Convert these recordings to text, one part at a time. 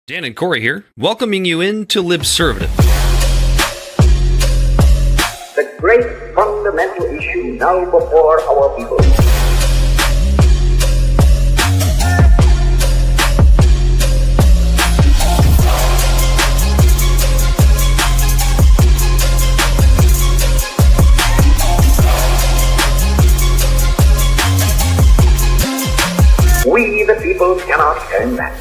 Dan and Corey here, welcoming you into Libservative. The great fundamental issue now before our people. We, the people, cannot turn back.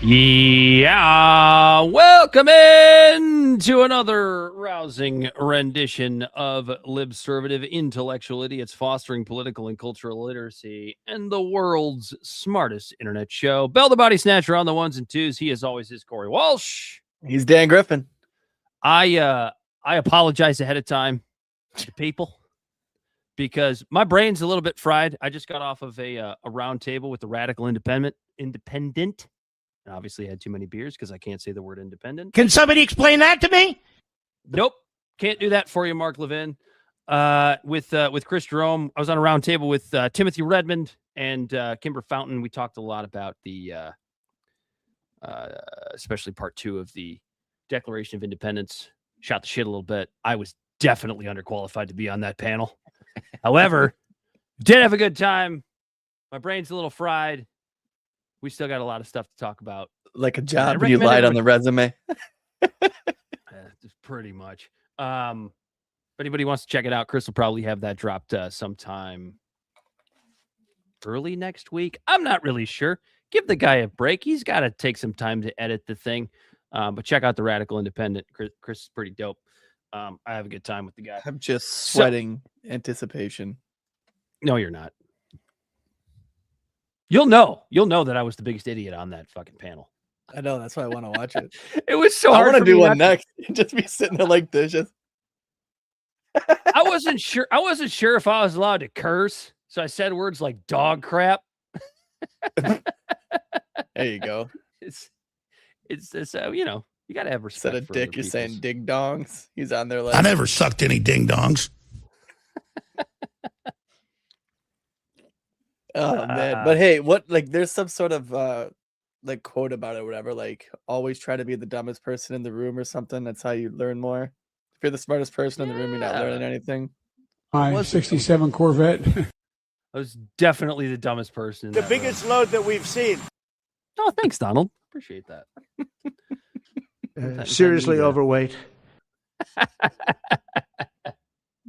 Yeah, welcome in to another rousing rendition of Libservative, intellectual idiots fostering political and cultural literacy, and the world's smartest internet show. Bell the Body Snatcher on the ones and twos. He is always his Corey Walsh. He's Dan Griffin. I apologize ahead of time to people because my brain's a little bit fried. I just got off of a round table with the radical independent. And obviously had too many beers because I can't say the word independent. Can somebody explain that to me? Nope. Can't do that for you, Mark Levin. With Chris Jerome, I was on a round table with Timothy Redmond and Kimber Fountain. We talked a lot about the, especially part 2 of the Declaration of Independence. Shot the shit a little bit. I was definitely underqualified to be on that panel. However, did have a good time. My brain's a little fried. We still got a lot of stuff to talk about. Like a job you lied on the resume. Pretty much. If anybody wants to check it out, Chris will probably have that dropped sometime early next week. I'm not really sure. Give the guy a break. He's got to take some time to edit the thing. But check out the Radical Independent. Chris is pretty dope. I have a good time with the guy. I'm just sweating anticipation. No, you're not. You'll know that I was the biggest idiot on that fucking panel. I know. That's why I want to watch it. It was so I hard. want to do one next. Just be sitting there like this. Just... I wasn't sure if I was allowed to curse. So I said words like dog crap. There you go. It's you know, you got to have respect. Instead of dick, you're saying ding dongs. He's on there like, I never sucked any ding dongs. Oh man. But hey, what, like, there's some sort of like quote about it or whatever, like always try to be the dumbest person in the room or something. That's how you learn more. If you're the smartest person in the room, you're not learning anything. My 67 Corvette. I was definitely the dumbest person in The that biggest room. load that we've seen. Oh, thanks, Donald. Appreciate that. Seriously overweight.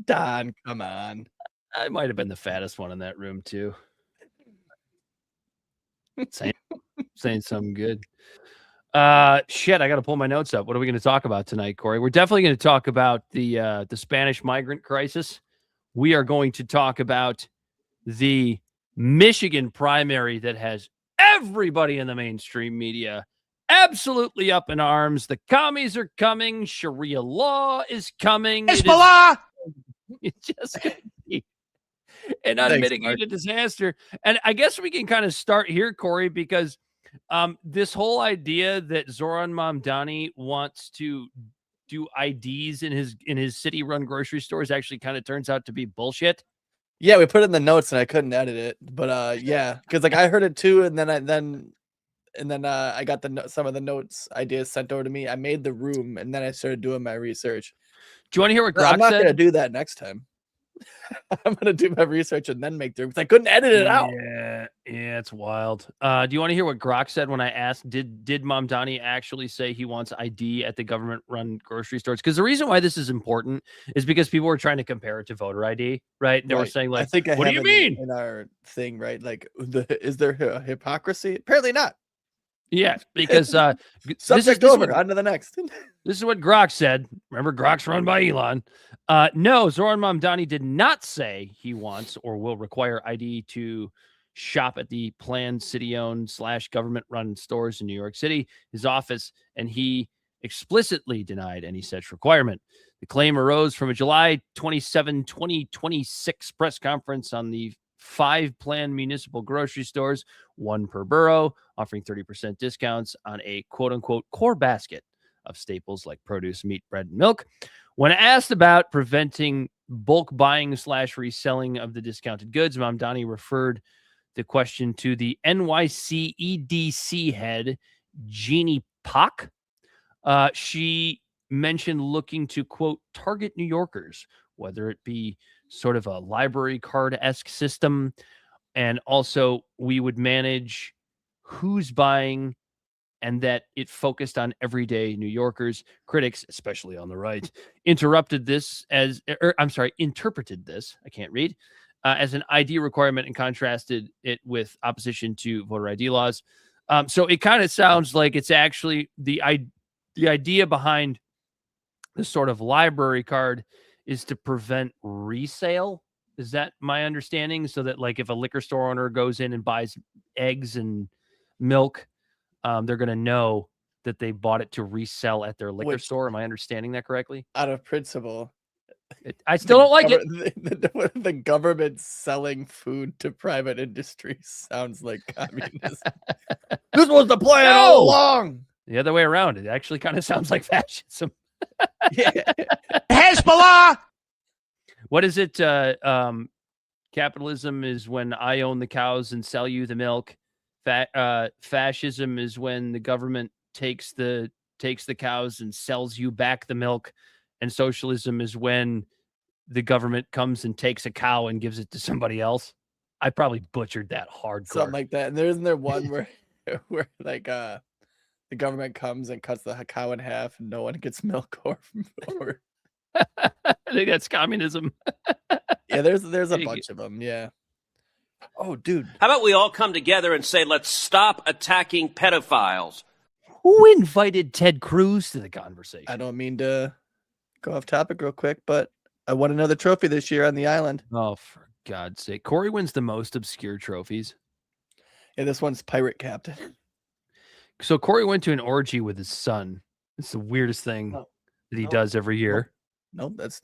Don, come on. I might have been the fattest one in that room too. saying something good. Shit, I got to pull my notes up. What are we going to talk about tonight, Corey? We're definitely going to talk about the Spanish migrant crisis. We are going to talk about the Michigan primary that has everybody in the mainstream media absolutely up in arms. The commies are coming. Sharia law is coming. Hezbollah! It's just going to be an unmitigated disaster. And I guess we can kind of start here, Corey, because this whole idea that Zoran Mamdani wants to do IDs in his city-run grocery stores actually kind of turns out to be bullshit. Yeah, we put it in the notes and I couldn't edit it, but yeah, because like I heard it too, and then I got some of the notes ideas sent over to me. I made the room, and then I started doing my research. Do you want to hear what Grok I'm not said? gonna do that next time. I'm gonna do my research and then make the room because I couldn't edit it out. Yeah, it's wild. Do you want to hear what Grok said when I asked, did Mamdani actually say he wants ID at the government-run grocery stores? Because the reason why this is important is because people were trying to compare it to voter ID, right? They were saying, like, what do you mean? In our thing, right? Like, is there a hypocrisy? Apparently not. Yeah, because subject over. On to the next. This is what Grok said. Remember, Grok's run by Elon. No, Zoran Mamdani did not say he wants or will require ID to shop at the planned city-owned / government-run stores in New York City. His office and he explicitly denied any such requirement. The claim arose from a July 27, 2026 press conference on the 5 planned municipal grocery stores, 1 per borough, offering 30% discounts on a quote-unquote core basket of staples like produce, meat, bread, and milk. When asked about preventing bulk buying / reselling of the discounted goods, Mamdani referred the question to the NYC EDC head, Jeannie Pock. She mentioned looking to, quote, target New Yorkers, whether it be sort of a library card-esque system, and also we would manage who's buying and that it focused on everyday New Yorkers. Critics, especially on the right, interpreted this, I can't read, as an ID requirement and contrasted it with opposition to voter ID laws. So it kind of sounds like it's actually the idea behind this sort of library card is to prevent resale. Is that my understanding? So that, like, if a liquor store owner goes in and buys eggs and milk, they're going to know that they bought it to resell at their liquor store. Am I understanding that correctly? Out of principle. I still don't like it. The government selling food to private industry sounds like communism. This was the plan all along. The other way around. It actually kind of sounds like fascism. Hezbollah! What is it? Capitalism is when I own the cows and sell you the milk. Fascism is when the government takes the cows and sells you back the milk. And socialism is when the government comes and takes a cow and gives it to somebody else. I probably butchered that hardcore. Something like that. And isn't there one where like the government comes and cuts the cow in half and no one gets milk or I think that's communism. Yeah, there's a bunch of them. Yeah. Oh, dude. How about we all come together and say, let's stop attacking pedophiles? Who invited Ted Cruz to the conversation? I don't mean to go off topic real quick, but I won another trophy this year on the island. Oh, for God's sake. Corey wins the most obscure trophies. Yeah, this one's pirate captain. So Corey went to an orgy with his son. It's the weirdest thing that he does every year. Nope, that's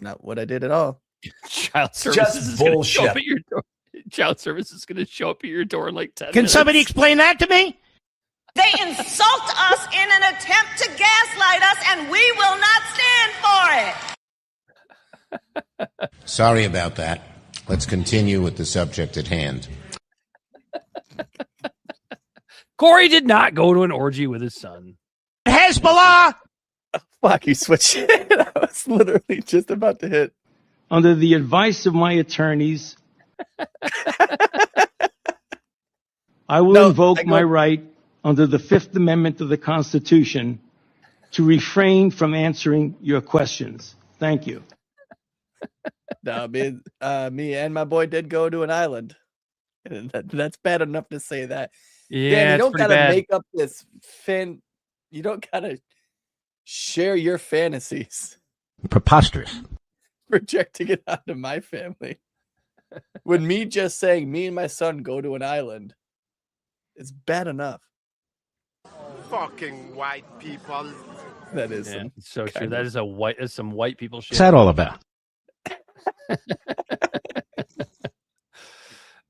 not what I did at all. Child services is going to show up at your door. Child services is going to show up at your door in like 10 minutes. Can somebody explain that to me? They insult us in an attempt to gaslight us, and we will not stand for it. Sorry about that. Let's continue with the subject at hand. Corey did not go to an orgy with his son. Hezbollah! Oh, fuck, you switched it. I was literally just about to hit. Under the advice of my attorneys, I will invoke my right under the Fifth Amendment of the Constitution to refrain from answering your questions. Thank you. No, me and my boy did go to an island. And that's bad enough to say that. Yeah, Dan, you don't gotta bad. make up this you don't gotta share your fantasies. Preposterous. Projecting it onto my family. When me just saying me and my son go to an island, it's bad enough. Fucking white people. That is it's so true. That is some white people shit. What's that all about?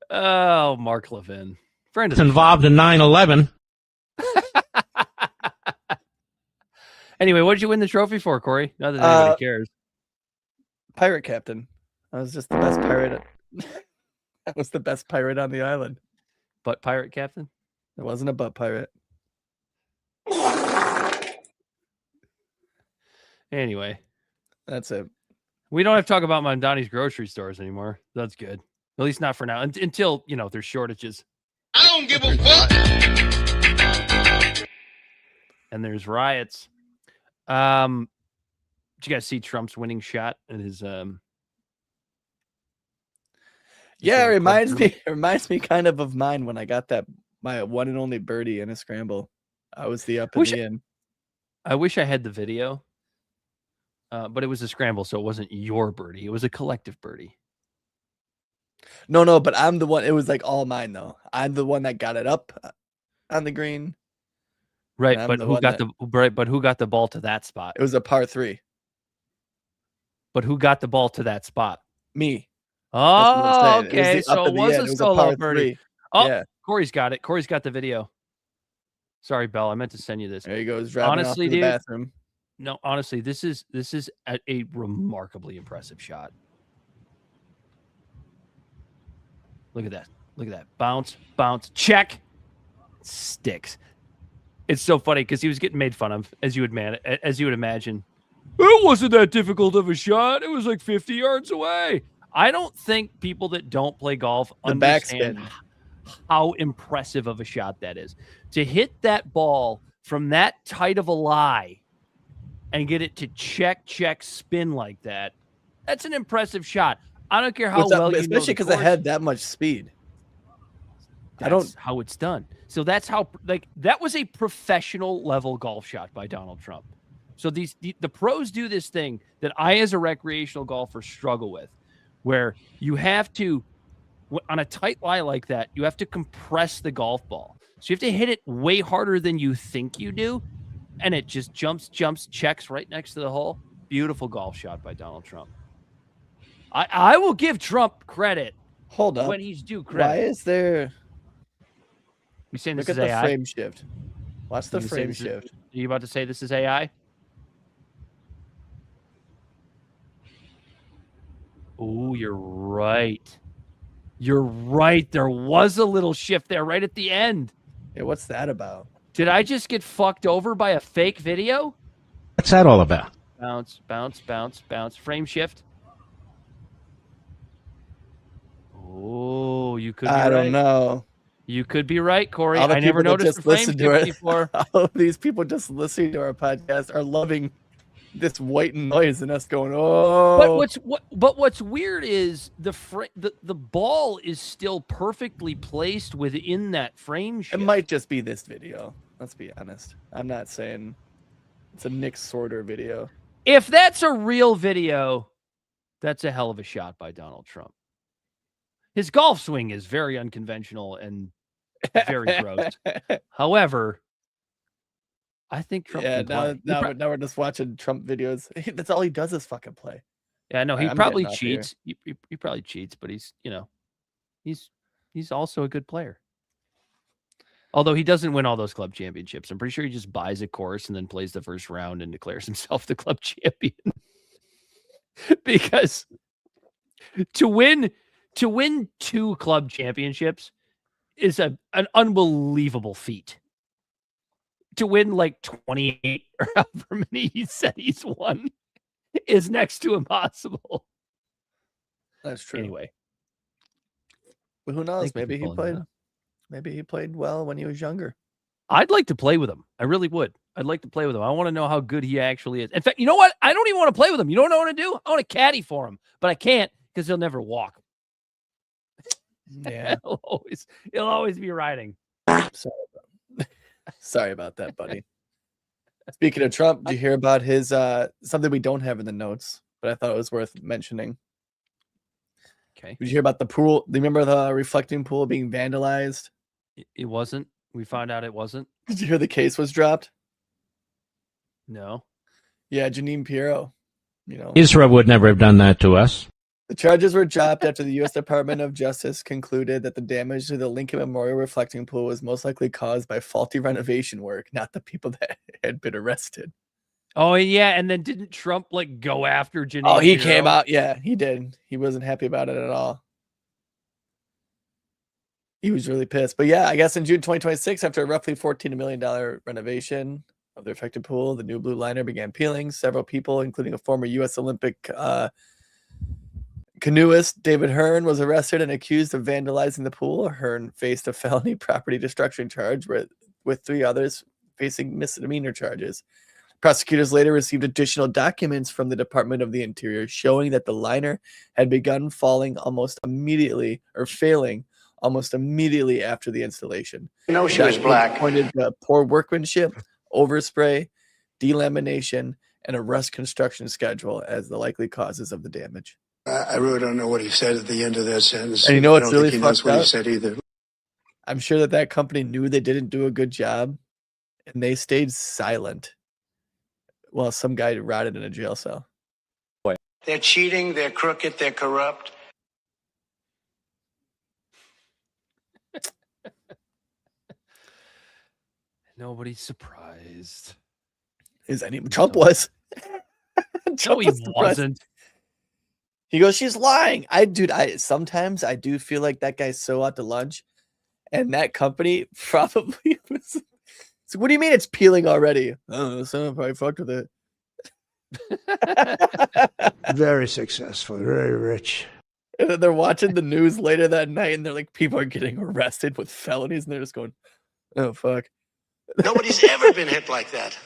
Oh, Mark Levin. Friend It's involved in 9/11. Anyway, what did you win the trophy for, Corey? Not that anybody cares. Pirate captain. I was just the best pirate. I was the best pirate on the island. Butt pirate captain? It wasn't a butt pirate. Anyway. That's it. We don't have to talk about Mamdani's grocery stores anymore. That's good. At least not for now. Until, there's shortages. I don't give a fuck. And there's riots. Did you guys see Trump's winning shot at his Yeah, it reminds me kind of mine when I got my one and only birdie in a scramble. I was the up and the in. I wish I had the video. But it was a scramble, so it wasn't your birdie. It was a collective birdie. No, but I'm the one. It was like all mine though. I'm the one that got it up on the green. Right, but who got the ball to that spot? It was a par 3. But who got the ball to that spot? Me. Oh, okay. So it was a solo birdie. 3. Oh, yeah. Corey's got it. Corey's got the video. Sorry, Bell. I meant to send you this. There he goes. Honestly, off to the dude. bathroom. No, honestly, this is a remarkably impressive shot. Look at that. Look at that. Bounce, bounce, check. Sticks. It's so funny because he was getting made fun of, as you would imagine. It wasn't that difficult of a shot. It was like 50 yards away. I don't think people that don't play golf understand how impressive of a shot that is. To hit that ball from that tight of a lie and get it to check, spin like that, that's an impressive shot. I don't care how well you know, especially because it had that much speed. That's how it's done. So that's how, like, that was a professional level golf shot by Donald Trump. So the pros do this thing that I, as a recreational golfer, struggle with, where you have to, on a tight lie like that, you have to compress the golf ball. So you have to hit it way harder than you think you do, and it just jumps, checks right next to the hole. Beautiful golf shot by Donald Trump. I will give Trump credit. Hold up. When he's due credit. Why is there... You saying this Look is at the AI? frame shift. Watch the frame shift. Are you about to say this is AI? Oh, you're right. You're right. There was a little shift there right at the end. Hey, what's that about? Did I just get fucked over by a fake video? What's that all about? Bounce, bounce, bounce, bounce. Frame shift. Oh, you could be I don't know. You could be right, Corey. I never noticed the frame shift before. All of these people just listening to our podcast are loving this white noise and us going, oh. But what's weird is the ball is still perfectly placed within that frame shift. It might just be this video. Let's be honest. I'm not saying it's a Nick Sorter video. If that's a real video, that's a hell of a shot by Donald Trump. His golf swing is very unconventional and very gross. However, I think Trump. Yeah, now we're just watching Trump videos. That's all he does is fucking play. Yeah, no, he probably cheats. He probably cheats, but he's also a good player. Although he doesn't win all those club championships. I'm pretty sure he just buys a course and then plays the first round and declares himself the club champion. Because to win 2 club championships is an unbelievable feat. To win like 28 or however many he said he's won is next to impossible. That's true. Anyway, but who knows? Maybe he played well when he was younger. I'd like to play with him. I really would. I'd like to play with him. I want to know how good he actually is. In fact, you know what? I don't even want to play with him. You know what I want to do? I want to caddy for him, but I can't because he'll never walk. Yeah, he'll always be riding. Sorry about that, buddy. Speaking of Trump, did you hear about his something we don't have in the notes, but I thought it was worth mentioning? Okay. Did you hear about the pool? Do you remember the reflecting pool being vandalized? It wasn't. We found out it wasn't. Did you hear the case was dropped? No. Yeah, Janine Pirro. Israel would never have done that to us. The charges were dropped after the U.S. Department of Justice concluded that the damage to the Lincoln Memorial reflecting pool was most likely caused by faulty renovation work, not the people that had been arrested. Oh, yeah. And then didn't Trump go after Janine? Oh, he came out. Yeah, he did. He wasn't happy about it at all. He was really pissed. But yeah, I guess in June 2026, after a roughly $14 million renovation of the affected pool, the new blue liner began peeling. Several people, including a former U.S. Olympic canoeist David Hearn, was arrested and accused of vandalizing the pool. Hearn faced a felony property destruction charge with 3 others facing misdemeanor charges. Prosecutors later received additional documents from the Department of the Interior showing that the liner had begun failing almost immediately after the installation. No, she was black. Pointed to poor workmanship, overspray, delamination, and a rust construction schedule as the likely causes of the damage. I really don't know what he said at the end of that sentence. And you know what's I don't really think he knows fucked what up? he said either. I'm sure that company knew they didn't do a good job, and they stayed silent while some guy rotted in a jail cell. They're cheating, they're crooked, they're corrupt. Nobody's surprised. Trump was. No, he wasn't. He goes, she's lying. I sometimes I do feel like that guy's so out to lunch, and that company probably was. So what do you mean it's peeling already? Oh, someone probably fucked with it. Very successful, very rich. And then they're watching the news later that night, and they're like, people are getting arrested with felonies, and they're just going, "Oh fuck!" Nobody's ever been hit like that.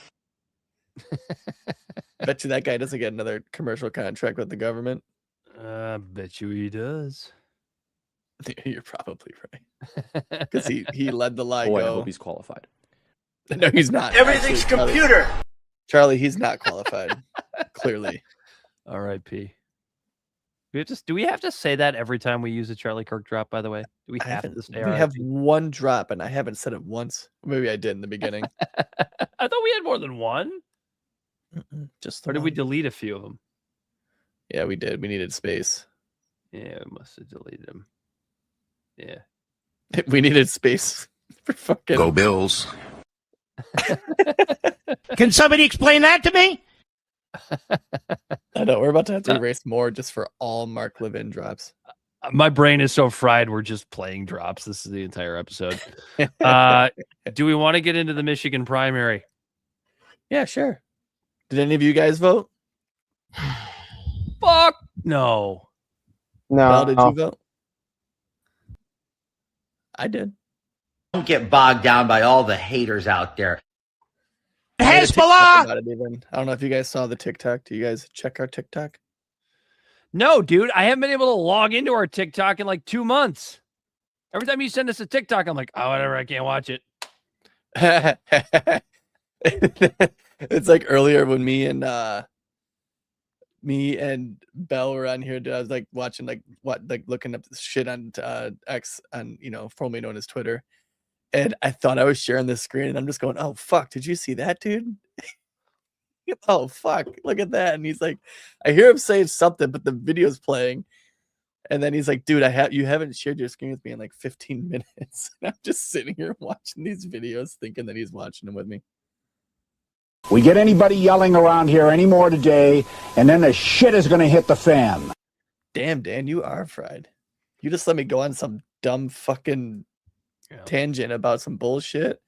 Bet you that guy doesn't get another commercial contract with the government. Bet you he does. You're probably right, because he let the lie Boy, go. I hope he's qualified. No, he's not. Everything's Actually, computer. Charlie, he's not qualified. Clearly. R.I.P. Do we have to say that every time we use a Charlie Kirk drop, by the way? Do we have to say We have one drop, and I haven't said it once. Maybe I did in the beginning. I thought we had more than one. Just or did we delete a few of them? Yeah, we did. We needed space. Yeah, we must have deleted them. Yeah. We needed space for fucking... Go Bills. Can somebody explain that to me? I know. We're about to have to erase more just for all Mark Levin drops. My brain is so fried, we're just playing drops. This is the entire episode. Do we want to get into the Michigan primary? Yeah, sure. Did any of you guys vote? Fuck no. Bell, did you vote? I did. Don't get bogged down by all the haters out there. Hezbollah! I don't know if you guys saw the TikTok. Do you guys check our TikTok? No, dude. I haven't been able to log into our TikTok in like 2 months. Every time you send us a TikTok, I'm like, oh, whatever. I can't watch it. It's like earlier when me and Bell were on here. I was like watching looking up shit on X, on formerly known as Twitter, and I thought I was sharing the screen, and I'm just going, "Oh fuck! Did you see that, dude? Oh fuck! Look at that!" And he's like, I hear him saying something, but the video's playing, and then he's like, "Dude, you haven't shared your screen with me in like 15 minutes." And I'm just sitting here watching these videos, thinking that he's watching them with me. We get anybody yelling around here anymore today, and then the shit is going to hit the fan. Damn, Dan, you are fried. You just let me go on some dumb fucking tangent about some bullshit,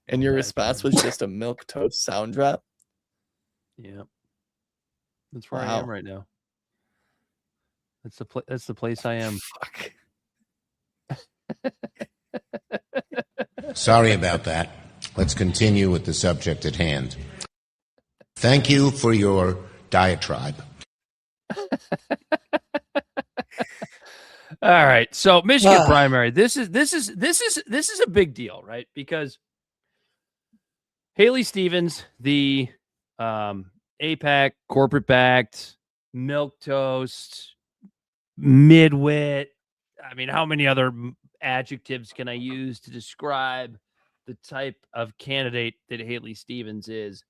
and your response was just a milquetoast sound drop. Yeah, that's where I am right now. That's the place I am. Fuck. Sorry about that. Let's continue with the subject at hand. Thank you for your diatribe. All right. So Michigan primary. This is a big deal, right? Because Haley Stevens, the AIPAC corporate backed milquetoast midwit. I mean, how many other adjectives can I use to describe the type of candidate that Haley Stevens is?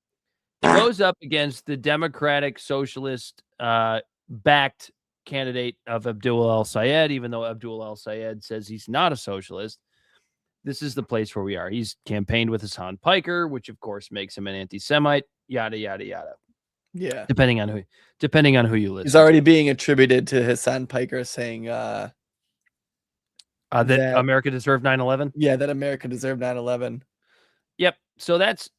Goes up against the Democratic Socialist backed candidate of Abdul El-Sayed, even though Abdul El-Sayed says he's not a socialist. This is the place where we are. He's campaigned with Hasan Piker, which of course makes him an anti-Semite, yada, yada, yada. Yeah. Depending on who you listen. He's already being attributed to Hasan Piker saying that America deserved 9/11. Yeah, that America deserved 9/11. Yep. So that's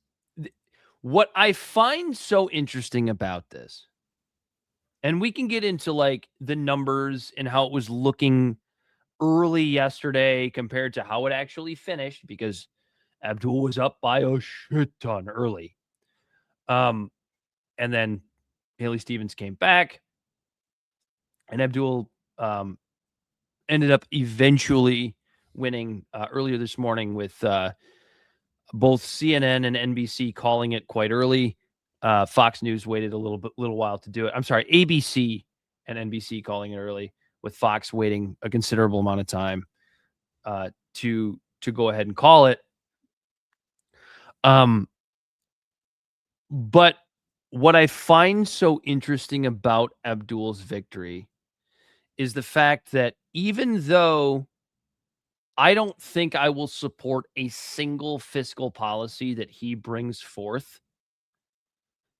what I find so interesting about this. And we can get into like the numbers and how it was looking early yesterday compared to how it actually finished, because Abdul was up by a shit ton early. And then Haley Stevens came back, and Abdul ended up eventually winning earlier this morning with both CNN and NBC calling it quite early. Fox News waited a little while to do it. I'm sorry, ABC and NBC calling it early, with Fox waiting a considerable amount of time to go ahead and call it. But what I find so interesting about Abdul's victory is the fact that even though I don't think I will support a single fiscal policy that he brings forth,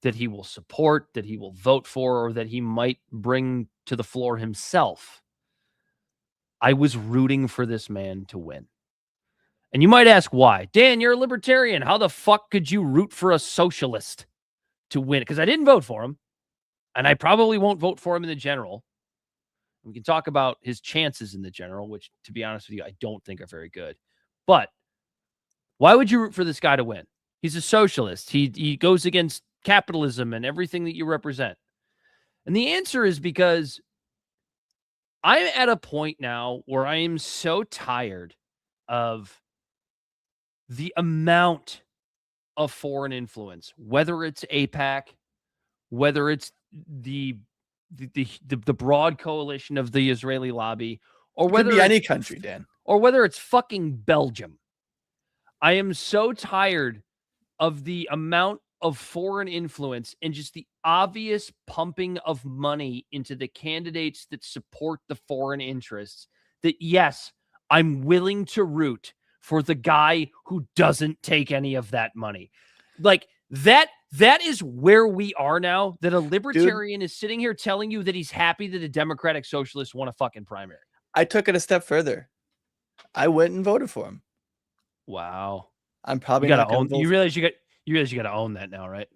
that he will support, that he will vote for, or that he might bring to the floor himself, I was rooting for this man to win. And you might ask why. Dan, you're a libertarian. How the fuck could you root for a socialist to win? Because I didn't vote for him, and I probably won't vote for him in the general. We can talk about his chances in the general, which, to be honest with you, I don't think are very good. But why would you root for this guy to win? He's a socialist. He goes against capitalism and everything that you represent. And the answer is because I'm at a point now where I am so tired of the amount of foreign influence, whether it's AIPAC, whether it's the broad coalition of the Israeli lobby, or whether could be any country, Dan, or whether it's fucking Belgium. I am so tired of the amount of foreign influence and just the obvious pumping of money into the candidates that support the foreign interests that, yes, I'm willing to root for the guy who doesn't take any of that money. Like that is where we are now, that a libertarian is sitting here telling you that he's happy that a Democratic Socialist won a fucking primary. I took it a step further. I went and voted for him. Wow. I'm probably not not own. going to You realize you got to own that now, right?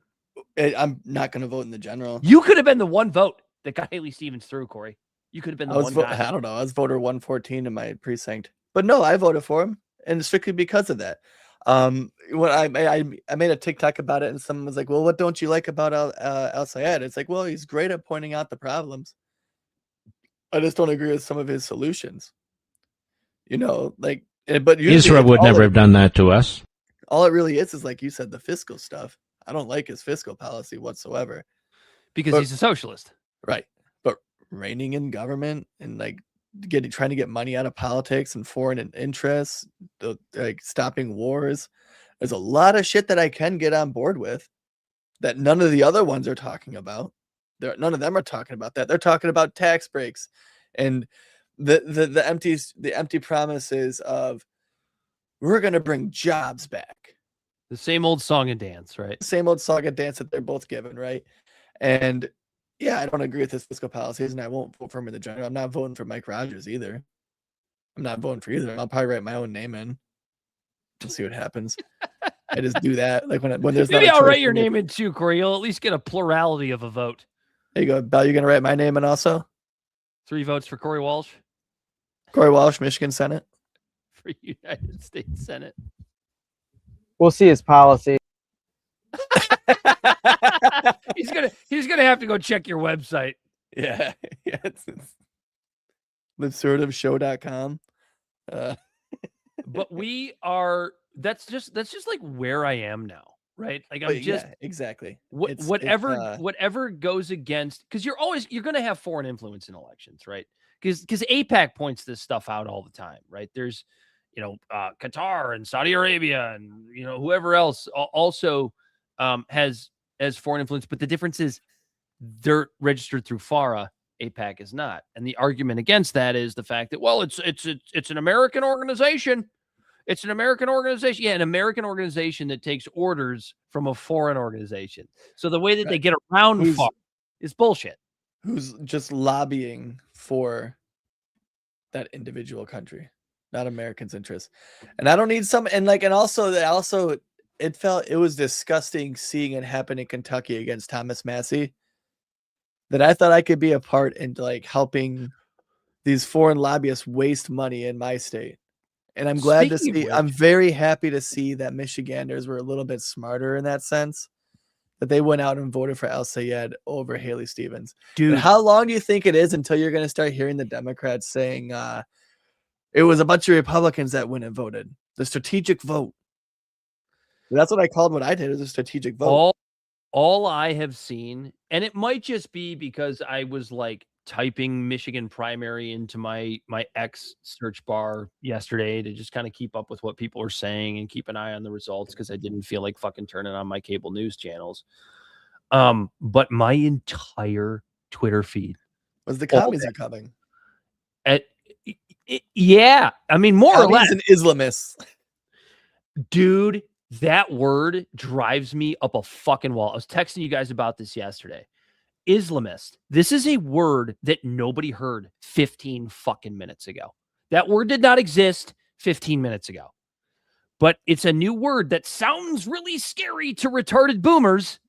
I'm not going to vote in the general. You could have been the one vote that got Haley Stevens through, Corey. You could have been the one guy. I don't know. I was voter 114 in my precinct, but no, I voted for him, and strictly because of that. When I made a TikTok about it, and someone was like, "Well, what don't you like about Al Sayed?" It's like, well, he's great at pointing out the problems. I just don't agree with some of his solutions. You know, like, but Israel would never have done that to us. All it really is like you said, the fiscal stuff. I don't like his fiscal policy whatsoever. Because he's a socialist. Right. But reigning in government and like trying to get money out of politics and foreign interests, like stopping wars. There's a lot of shit that I can get on board with that none of the other ones are talking about. None of them are talking about that. They're talking about tax breaks and the empty promises of we're going to bring jobs back. The same old song and dance, right? Same old song and dance that they're both given, right? And yeah, I don't agree with his fiscal policies, and I won't vote for him in the general. I'm not voting for Mike Rogers either. I'm not voting for either. I'll probably write my own name in. We'll see what happens. I just do that. Like when there's maybe I'll write your name in too, Corey. You'll at least get a plurality of a vote. There you go, Bell. You're gonna write my name in also. 3 votes for Corey Walsh. Corey Walsh, Michigan Senate. For United States Senate. We'll see his policy. He's gonna have to go check your website. Yeah, yeah. It's Libservativeshow.com. But we are. That's just like where I am now, right? Like I'm just exactly. Whatever goes against, because you're gonna have foreign influence in elections, right? Because AIPAC points this stuff out all the time, right? There's Qatar and Saudi Arabia and whoever else also has foreign influence, but the difference is they're registered through FARA. AIPAC is not, and the argument against that is the fact that it's an American organization. It's an American organization, an American organization that takes orders from a foreign organization. So the way that they get around FARA is bullshit. Who's just lobbying for that individual country, not Americans' interests. And I don't need it was disgusting seeing it happen in Kentucky against Thomas Massey, that I thought I could be a part in like helping these foreign lobbyists waste money in my state. And I'm glad to see, I'm very happy to see that Michiganders were a little bit smarter in that sense, that they went out and voted for Al Sayed over Haley Stevens. Dude, and how long do you think it is until you're going to start hearing the Democrats saying it was a bunch of Republicans that went and voted? The strategic vote. That's what I called what I did, is a strategic vote. All I have seen, and it might just be because I was like typing Michigan primary into my X search bar yesterday to just kind of keep up with what people are saying and keep an eye on the results, because I didn't feel like fucking turning on my cable news channels. But my entire Twitter feed was the Commies Are Coming. Yeah, I mean, more or less. An Islamist. Dude, that word drives me up a fucking wall. I was texting you guys about this yesterday. Islamist. This is a word that nobody heard 15 fucking minutes ago. That word did not exist 15 minutes ago. But it's a new word that sounds really scary to retarded boomers.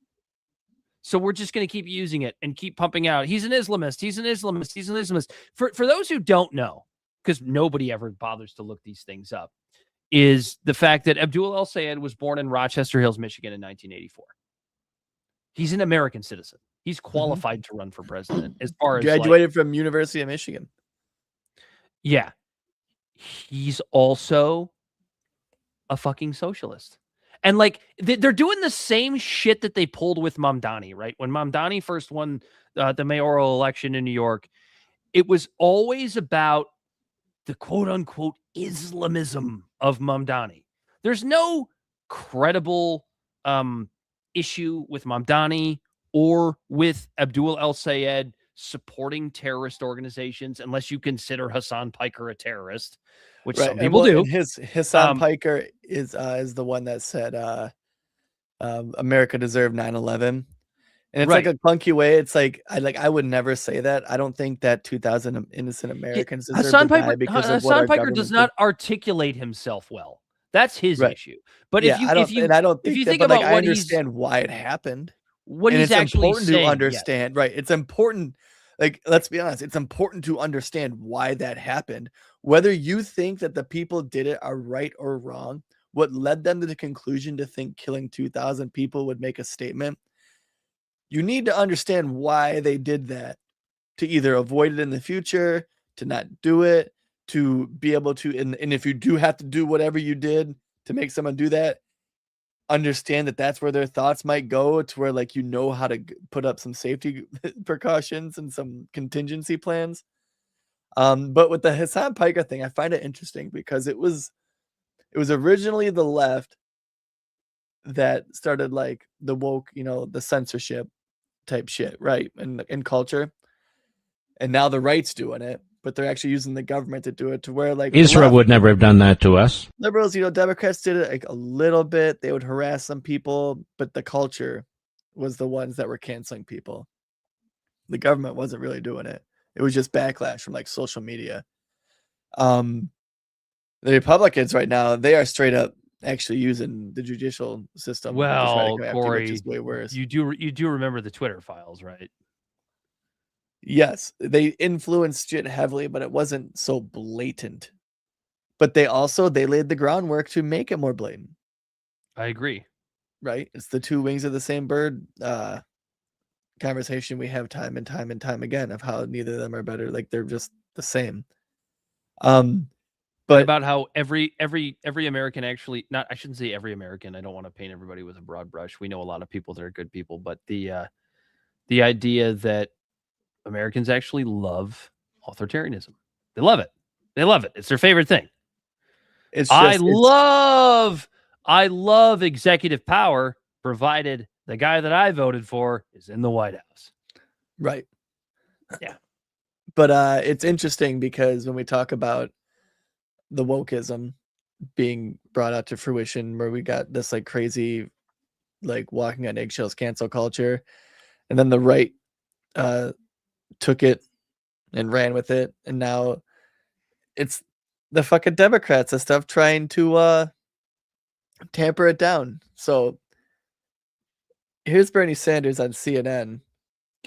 So we're just going to keep using it and keep pumping out. He's an Islamist. He's an Islamist. He's an Islamist. For those who don't know, because nobody ever bothers to look these things up, is the fact that Abdul El-Sayed was born in Rochester Hills, Michigan in 1984. He's an American citizen. He's qualified to run for president as far as graduated from University of Michigan. Yeah. He's also a fucking socialist. And like they're doing the same shit that they pulled with Mamdani, right? When Mamdani first won the mayoral election in New York, it was always about the quote unquote Islamism of Mamdani. There's no credible issue with Mamdani or with Abdul El-Sayed supporting terrorist organizations, unless you consider Hasan Piker a terrorist, which some people do. His Hasan Piker is the one that said America deserved 9/11. And it's like a clunky way. It's like I would never say that. I don't think that 2,000 innocent Americans deserve Hasan to die Piker, because of what Hasan our Piker government does did. not articulate himself well. That's his issue. But Yeah, if you I don't think but, about like, I what understand why it happened. what And he's it's actually important saying, to understand, right? It's important. Like, let's be honest, it's important to understand why that happened. Whether you think that the people did it are right or wrong, what led them to the conclusion to think killing 2,000 people would make a statement, you need to understand why they did that, to either avoid it in the future, to not do it, to be able to, and if you do have to do whatever you did to make someone do that, understand that that's where their thoughts might go, to where, like, you know how to put up some safety precautions and some contingency plans. But with the Hasan Piker thing, I find it interesting because it was originally the left that started like the woke, the censorship type shit, right? In culture. And now the right's doing it, but they're actually using the government to do it, to where like Israel would never have done that to us. liberals, Democrats did it like a little bit. They would harass some people, but the culture was the ones that were canceling people. The government wasn't really doing it. It was just backlash from like social media. The Republicans right now, they are straight up actually using the judicial system. to try to well, go after you, Corey, which is way worse. you do remember the Twitter files, right? Yes, they influenced it heavily, but it wasn't so blatant. But they laid the groundwork to make it more blatant. I agree. Right? It's the two wings of the same bird conversation we have time and time and time again, of how neither of them are better. Like, they're just the same. But about how every American actually, not, I shouldn't say every American. I don't want to paint everybody with a broad brush. We know a lot of people that are good people, but the idea that Americans actually love authoritarianism. They love it. They love it. It's their favorite thing. I love executive power, provided the guy that I voted for is in the White House. Right. Yeah. But it's interesting because when we talk about the wokeism being brought out to fruition, where we got this like crazy, like walking on eggshells cancel culture, and then the right took it and ran with it, and now it's the fucking Democrats and stuff trying to tamper it down. So here's Bernie Sanders on CNN.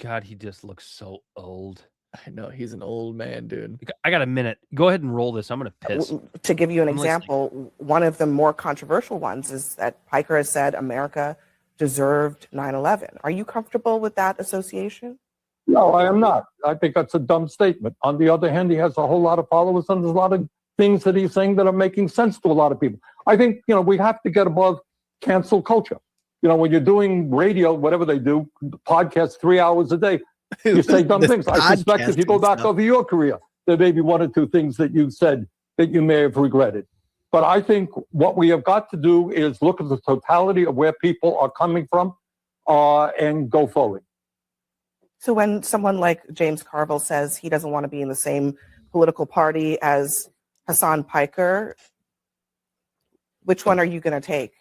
God, he just looks so old. I know, he's an old man, dude. I got a minute. Go ahead and roll this. I'm going to piss. To give you an I'm example, one of the more controversial ones is that Piker has said America deserved 9/11. Are you comfortable with that association? No, I am not. I think that's a dumb statement. On the other hand, he has a whole lot of followers, and there's a lot of things that he's saying that are making sense to a lot of people. I think, we have to get above cancel culture. When you're doing radio, whatever they do, podcasts 3 hours a day, you say dumb things. I suspect if you go back over your career, there may be one or two things that you said that you may have regretted. But I think what we have got to do is look at the totality of where people are coming from and go forward. So when someone like James Carville says he doesn't want to be in the same political party as Hasan Piker, which one are you going to take?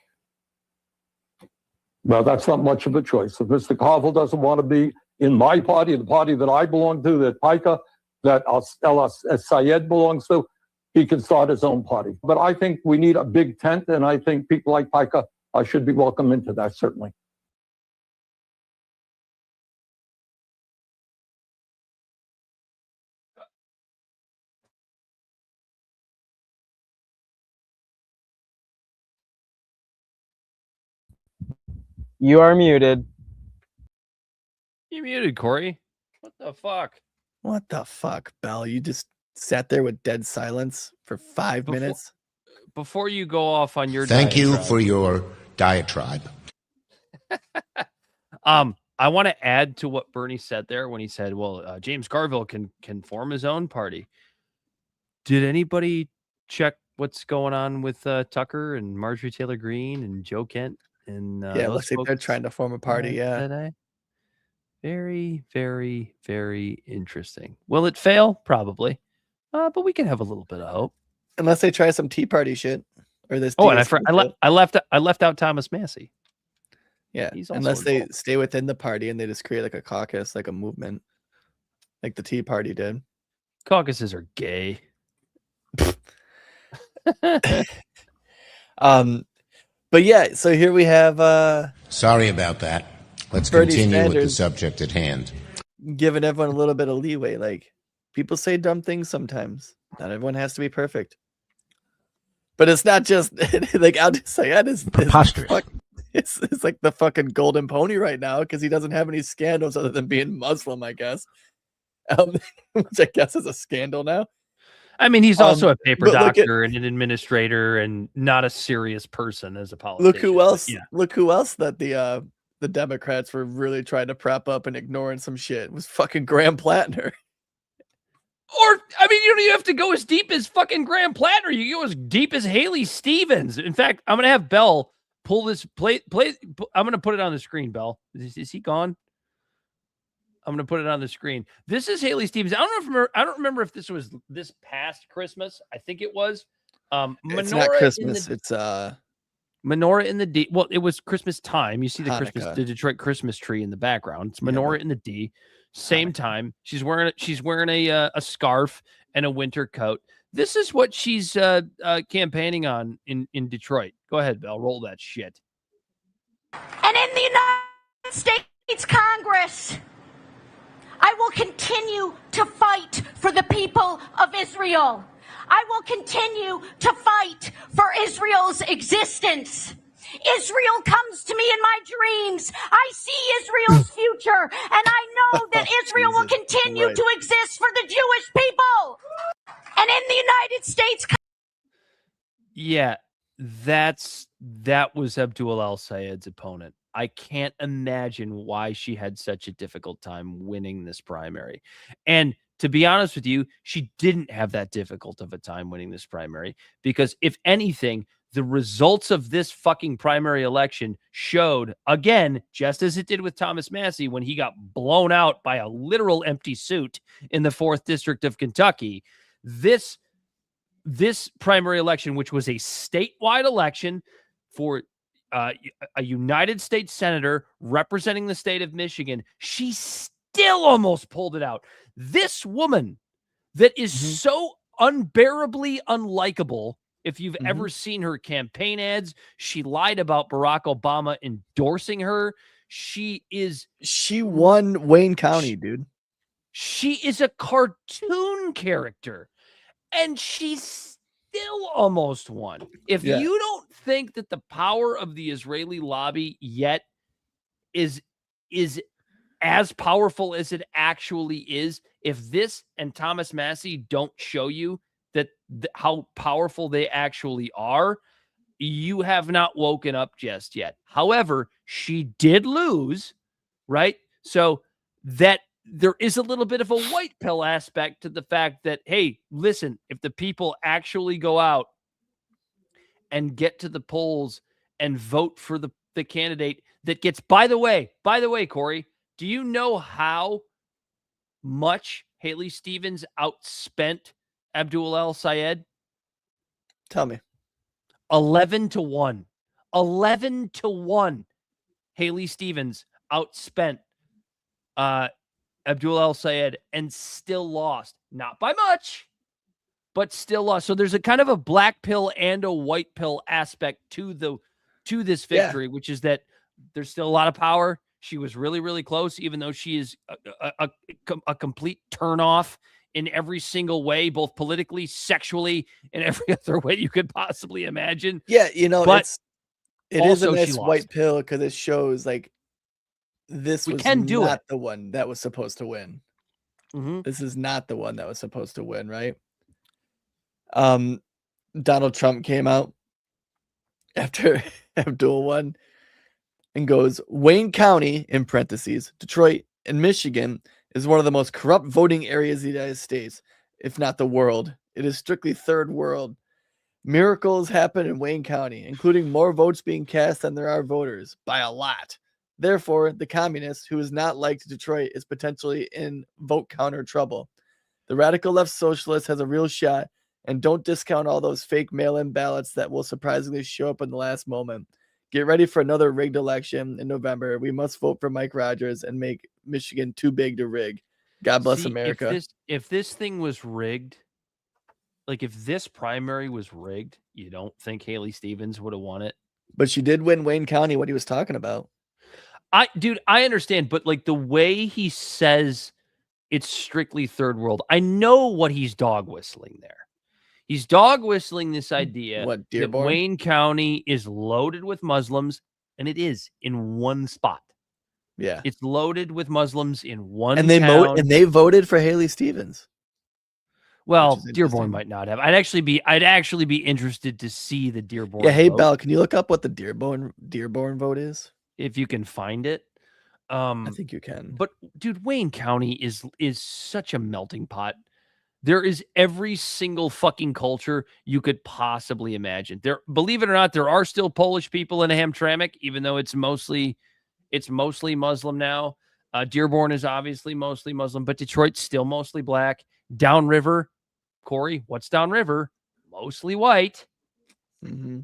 Well, that's not much of a choice. If Mr. Carville doesn't want to be in my party, the party that I belong to, that Piker, that Sayed belongs to, he can start his own party. But I think we need a big tent, and I think people like Piker should be welcome into that, certainly. You are muted. You muted, Corey. What the fuck? What the fuck, Bell? You just sat there with dead silence for 5 minutes. Before you go off on your Thank you diatribe, for your diatribe. I want to add to what Bernie said there when he said, well, James Garville can form his own party. Did anybody check what's going on with Tucker and Marjorie Taylor Greene and Joe Kent? And Yeah, looks like they're trying to form a party. Yeah. Today? Very, very, very interesting. Will it fail? Probably. But we can have a little bit of hope. Unless they try some Tea Party shit. Or this. Oh, and I left out Thomas Massey. Yeah, He's also unless they involved. stay within the party and they just create like a caucus, like a movement, like the Tea Party did. Caucuses are gay. But yeah, so here we have Sorry about that. Let's Bernie continue with the Sanders subject at hand. giving everyone a little bit of leeway. Like, people say dumb things sometimes. Not everyone has to be perfect. But it's not just like I'll just say that is Preposterous. It's like the fucking golden pony right now because he doesn't have any scandals other than being Muslim, I guess. Which I guess is a scandal now. I mean, he's also a paper but look doctor and an administrator and not a serious person as a politician. Look who else! Yeah. Look who else that the Democrats were really trying to prop up and ignoring some shit. It was fucking Graham Plattner. Or, I mean, you don't even have to go as deep as fucking Graham Plattner. You go as deep as Haley Stevens. In fact, I'm going to have Bell pull this play. I'm going to put it on the screen, Bell. Is he gone? I'm going to put it on the screen. This is Haley Stevens. I don't remember if this was this past Christmas. I think it was. It's not Christmas. It's Menorah in the D. Well, it was Christmas time. You see Hanukkah. the Detroit Christmas tree in the background. It's Menorah in the D. Same time. She's wearing a scarf and a winter coat. This is what she's campaigning on in Detroit. Go ahead, Belle. Roll that shit. And in the United States Congress, I will continue to fight for the people of Israel. I will continue to fight for Israel's existence. Israel comes to me in my dreams. I see Israel's future, and I know that Israel will continue to exist for the Jewish people. And in the United States. Yeah, that was Abdul al-Sayed's opponent. I can't imagine why she had such a difficult time winning this primary. And to be honest with you, she didn't have that difficult of a time winning this primary because if anything, the results of this fucking primary election showed, again, just as it did with Thomas Massey when he got blown out by a literal empty suit in the 4th District of Kentucky, this primary election, which was a statewide election for a United States senator representing the state of Michigan, she still almost pulled it out. This woman that is so unbearably unlikable, if you've ever seen her campaign ads, she lied about Barack Obama endorsing her. She won Wayne County, dude. She is a cartoon character, and she's still almost won. If you don't think that the power of the Israeli lobby yet is as powerful as it actually is, if this and Thomas Massey don't show you that how powerful they actually are, you have not woken up just yet. However, she did lose, right? So that there is a little bit of a white pill aspect to the fact that, hey, listen, if the people actually go out and get to the polls and vote for the candidate that gets, by the way, Corey, do you know how much Haley Stevens outspent Abdul al-Sayed? Tell me. 11-1. 11-1. Haley Stevens outspent Abdul El-Sayed, and still lost. Not by much, but still lost. So there's a kind of a black pill and a white pill aspect to this victory, which is that there's still a lot of power. She was really, really close, even though she is a complete turnoff in every single way, both politically, sexually, and every other way you could possibly imagine. Yeah, but it is a also nice she lost. white pill because it shows like this was not the one that was supposed to win. This is not the one that was supposed to win, right? Donald Trump came out after Abdul won and goes, Wayne County, in parentheses, Detroit and Michigan, is one of the most corrupt voting areas in the United States, if not the world. It is strictly third world. Miracles happen in Wayne County, including more votes being cast than there are voters, by a lot. Therefore, the communist, who is not like Detroit, is potentially in vote counter trouble. The radical left socialist has a real shot, and don't discount all those fake mail-in ballots that will surprisingly show up in the last moment. Get ready for another rigged election in November. We must vote for Mike Rogers and make Michigan too big to rig. God bless America. If this thing was rigged, like if this primary was rigged, you don't think Haley Stevens would have won it? But she did win Wayne County, what he was talking about. I understand, but like the way he says it's strictly third world, I know what he's dog whistling there. He's dog whistling this idea that Dearborn? Wayne County is loaded with Muslims, and it is in one spot. Yeah, it's loaded with Muslims in one and they town. they voted for Haley Stevens. Well, Dearborn might not have. I'd actually be interested to see the Dearborn. Yeah, hey vote, Bell, can you look up what the Dearborn vote is? if you can find it? I think you can. But dude, Wayne County is such a melting pot. There is every single fucking culture you could possibly imagine. There, believe it or not, there are still Polish people in Hamtramck, even though it's mostly Muslim now. Dearborn is obviously mostly Muslim, but Detroit's still mostly black. Downriver, Corey, what's downriver? Mostly white.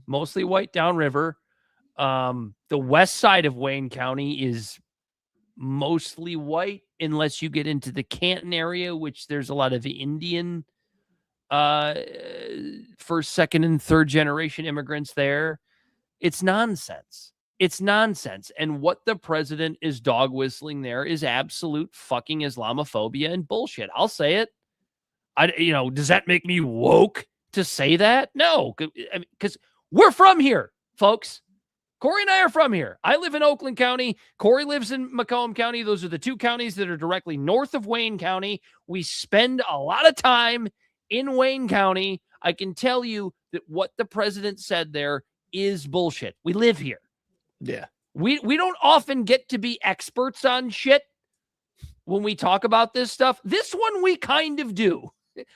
Mostly white downriver. The west side of Wayne County is mostly white, unless you get into the Canton area, which there's a lot of Indian first, second, and third generation immigrants there. It's nonsense. And what the president is dog whistling there is absolute fucking Islamophobia and bullshit. I'll say it. Does that make me woke to say that? No, because we're from here, folks. Corey and I are from here. I live in Oakland County. Corey lives in Macomb County. Those are the two counties that are directly north of Wayne County. We spend a lot of time in Wayne County. I can tell you that what the president said there is bullshit. We live here. Yeah. We don't often get to be experts on shit when we talk about this stuff. This one we kind of do.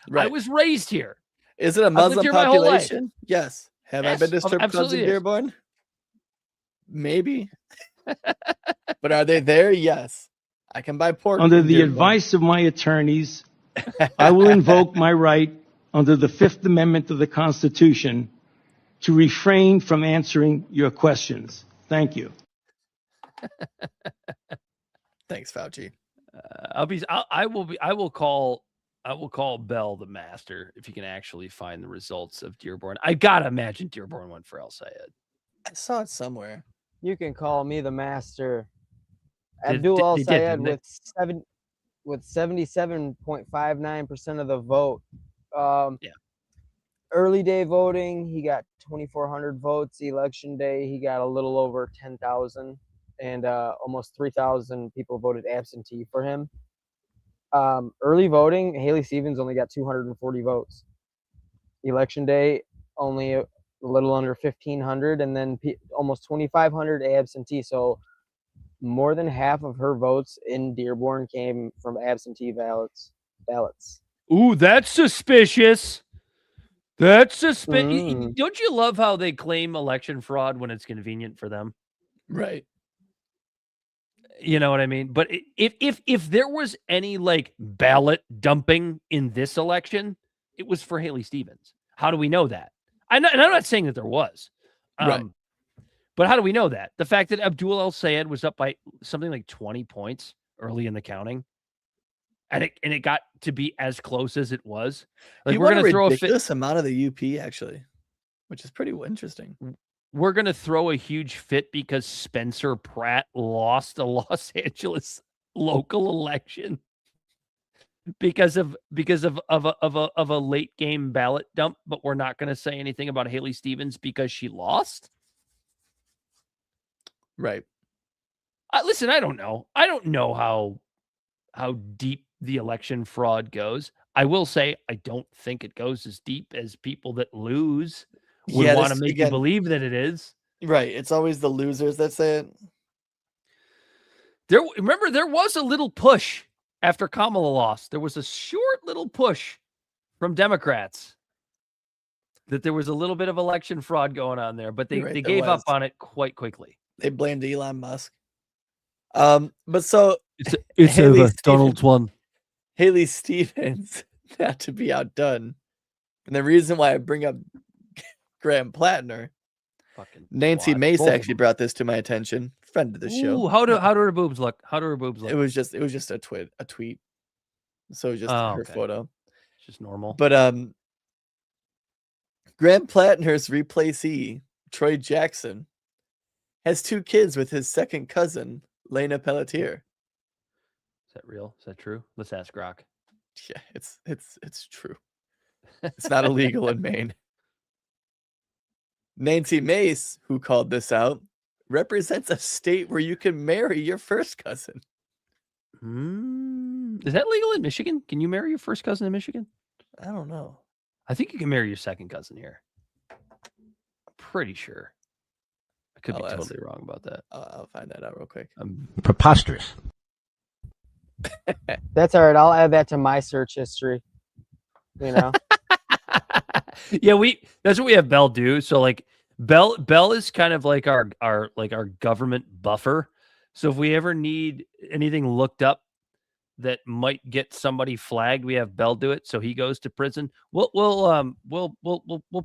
Right. I was raised here. Is it a Muslim population? Yes. Have I been to strip clubs in Dearborn? Maybe. But are they there? Yes. I can buy pork. Under the advice of my attorneys, I will invoke my right under the Fifth Amendment of the Constitution to refrain from answering your questions. Thank you. Thanks, Fauci. I will call Bell the master if you can actually find the results of Dearborn. I gotta imagine Dearborn went for El-Sayed. I saw it somewhere. You can call me the master. Abdul El-Sayed with 77.59% of the vote. Early day voting, he got 2,400 votes. Election day, he got a little over 10,000, and almost 3,000 people voted absentee for him. Early voting, Haley Stevens only got 240 votes. Election day, only a little under 1,500, and then almost 2,500 absentee. So more than half of her votes in Dearborn came from absentee ballots. Ooh, that's suspicious. That's suspicious. Don't you love how they claim election fraud when it's convenient for them? Right. You know what I mean? But if there was any like ballot dumping in this election, it was for Haley Stevens. How do we know that? I'm not saying that there was. Right. But how do we know that? The fact that Abdul El-Sayed was up by something like 20 points early in the counting. And it got to be as close as it was. Like, He we're won going a to throw a ridiculous fit. amount of the UP, actually, which is pretty interesting. We're going to throw a huge fit because Spencer Pratt lost a Los Angeles local election because of a late game ballot dump, but we're not going to say anything about Haley Stevens because she lost. Right. Listen, I don't know. I don't know how deep the election fraud goes. I will say I don't think it goes as deep as people that lose would want to make you believe that it is. Right. It's always the losers that say it. There was a little push after Kamala lost. There was a short little push from Democrats that there was a little bit of election fraud going on there, but they gave up on it quite quickly. They blamed Elon Musk. But so it's over. Donald's won. Haley Stevens, not to be outdone. And the reason why I bring up Graham Plattner, Nancy Mace actually brought this to my attention. Friend of the show. How do her boobs look? How do her boobs look? It was just a tweet. So it was just her photo. It's just normal. But Graham Plattner's replacee, Troy Jackson, has 2 kids with his second cousin, Lena Pelletier. Is that real? Is that true? Let's ask Grok. Yeah, it's true. It's not illegal in Maine. Nancy Mace, who called this out, represents a state where you can marry your first cousin. Is that legal in Michigan? Can you marry your first cousin in Michigan? I don't know. I think you can marry your second cousin here. I'm pretty sure. I could be totally wrong about that. I'll find that out real quick. Preposterous. That's all right. I'll add that to my search history. You know. Yeah, that's what we have Bell do. So like Bell is kind of like our government buffer. So if we ever need anything looked up that might get somebody flagged, we have Bell do it. So he goes to prison. We'll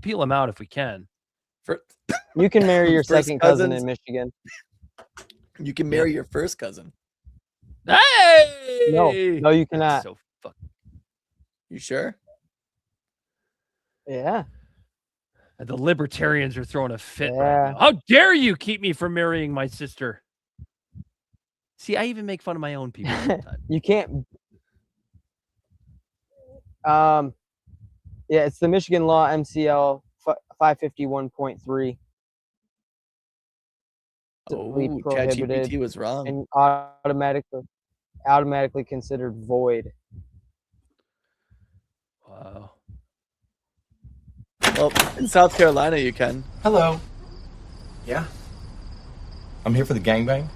peel him out if we can. You can marry your second cousin in Michigan. You can marry your first cousin. Hey! No, you cannot. So You sure? Yeah. The libertarians are throwing a fit right now. How dare you keep me from marrying my sister? See, I even make fun of my own people sometimes. You can't. Yeah, it's the Michigan law MCL 551.3. ChatGPT was wrong. And automatically considered void. Wow. Well, in South Carolina, you can. Hello. Yeah. I'm here for the gangbang.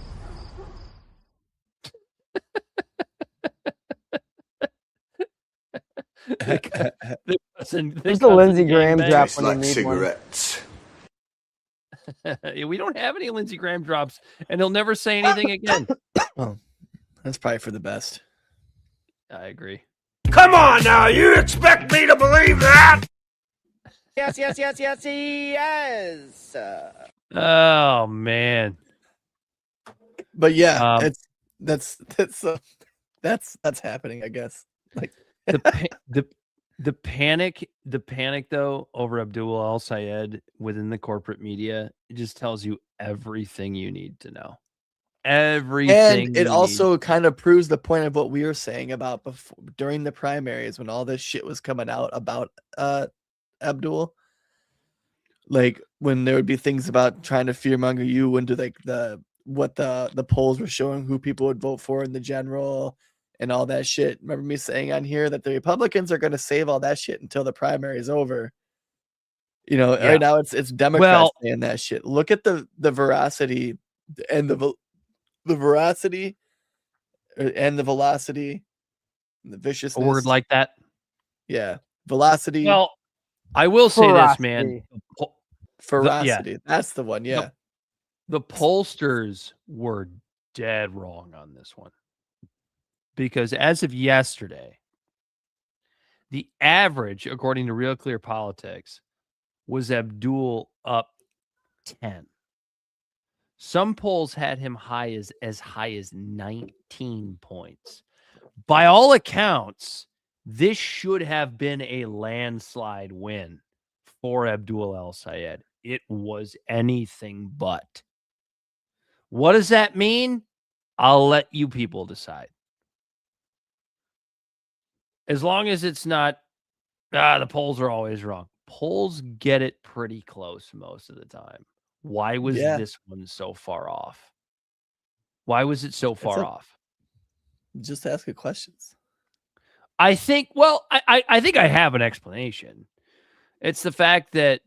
There's the Lindsey Graham drop when you need cigarettes. We don't have any Lindsey Graham drops, and he'll never say anything again. Oh, that's probably for the best. I agree. Come on now, you expect me to believe that? Yes. Oh man. But yeah, that's happening, I guess. Like the panic though over Abdul al-Sayed within the corporate media, it just tells you everything you need to know. Everything. And it also kind of proves the point of what we were saying about before, during the primaries, when all this shit was coming out about Abdul. Like when there would be things about trying to fearmonger you into like what the polls were showing who people would vote for in the general and all that shit. Remember me saying on here that the Republicans are going to save all that shit until the primary is over. You know, right now it's Democrats saying that shit. Look at the veracity and the veracity and the velocity and the viciousness. A word like that. Yeah. Velocity. Well, I will say this, man. Ferocity. That's the one. Yeah. The pollsters were dead wrong on this one. Because as of yesterday, the average, according to Real Clear Politics, was Abdul up 10. Some polls had him high as high as 19 points. By all accounts, this should have been a landslide win for Abdul El-Sayed. It was anything but. What does that mean? I'll let you people decide. As long as it's not, the polls are always wrong. Polls get it pretty close most of the time. Why was this one so far off? Why was it so far off? Just ask the questions. I think, well, I think I have an explanation. It's the fact that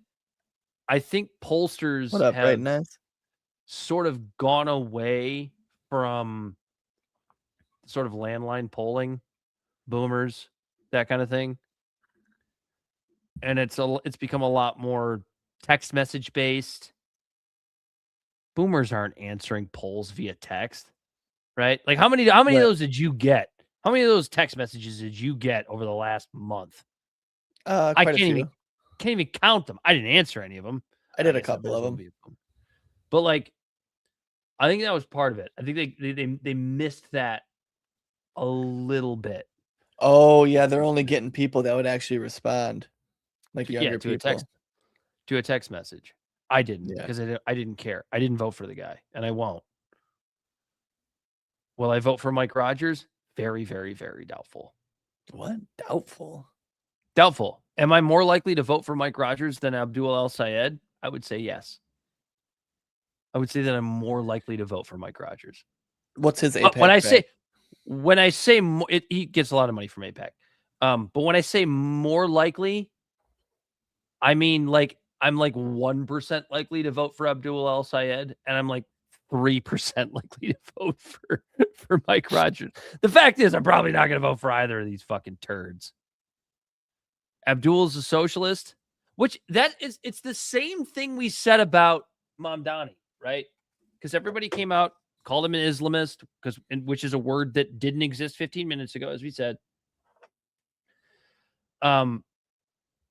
I think pollsters have sort of gone away from sort of landline polling, boomers, that kind of thing. And it's become a lot more text message based. Boomers aren't answering polls via text, right? Like how many of those did you get? How many of those text messages did you get over the last month? I can't even count them. I didn't answer any of them. I did a couple of them. But like, I think that was part of it. I think they missed that a little bit. Oh yeah, they're only getting people that would actually respond, like younger people. To a text message. I didn't because I didn't care. I didn't vote for the guy, and I won't. Will I vote for Mike Rogers? Very, very, very doubtful. What? Doubtful? Doubtful. Am I more likely to vote for Mike Rogers than Abdul El-Sayed? I would say yes. I would say that I'm more likely to vote for Mike Rogers. What's his AIPAC? When I say he gets a lot of money from AIPAC. But when I say more likely, I mean like I'm like 1% likely to vote for Abdul El-Sayed, and I'm like 3% likely to vote for Mike Rogers. The fact is, I'm probably not going to vote for either of these fucking turds. Abdul's a socialist, which it's the same thing we said about Mamdani, right? Because everybody came out, called him an Islamist, which is a word that didn't exist 15 minutes ago, as we said. And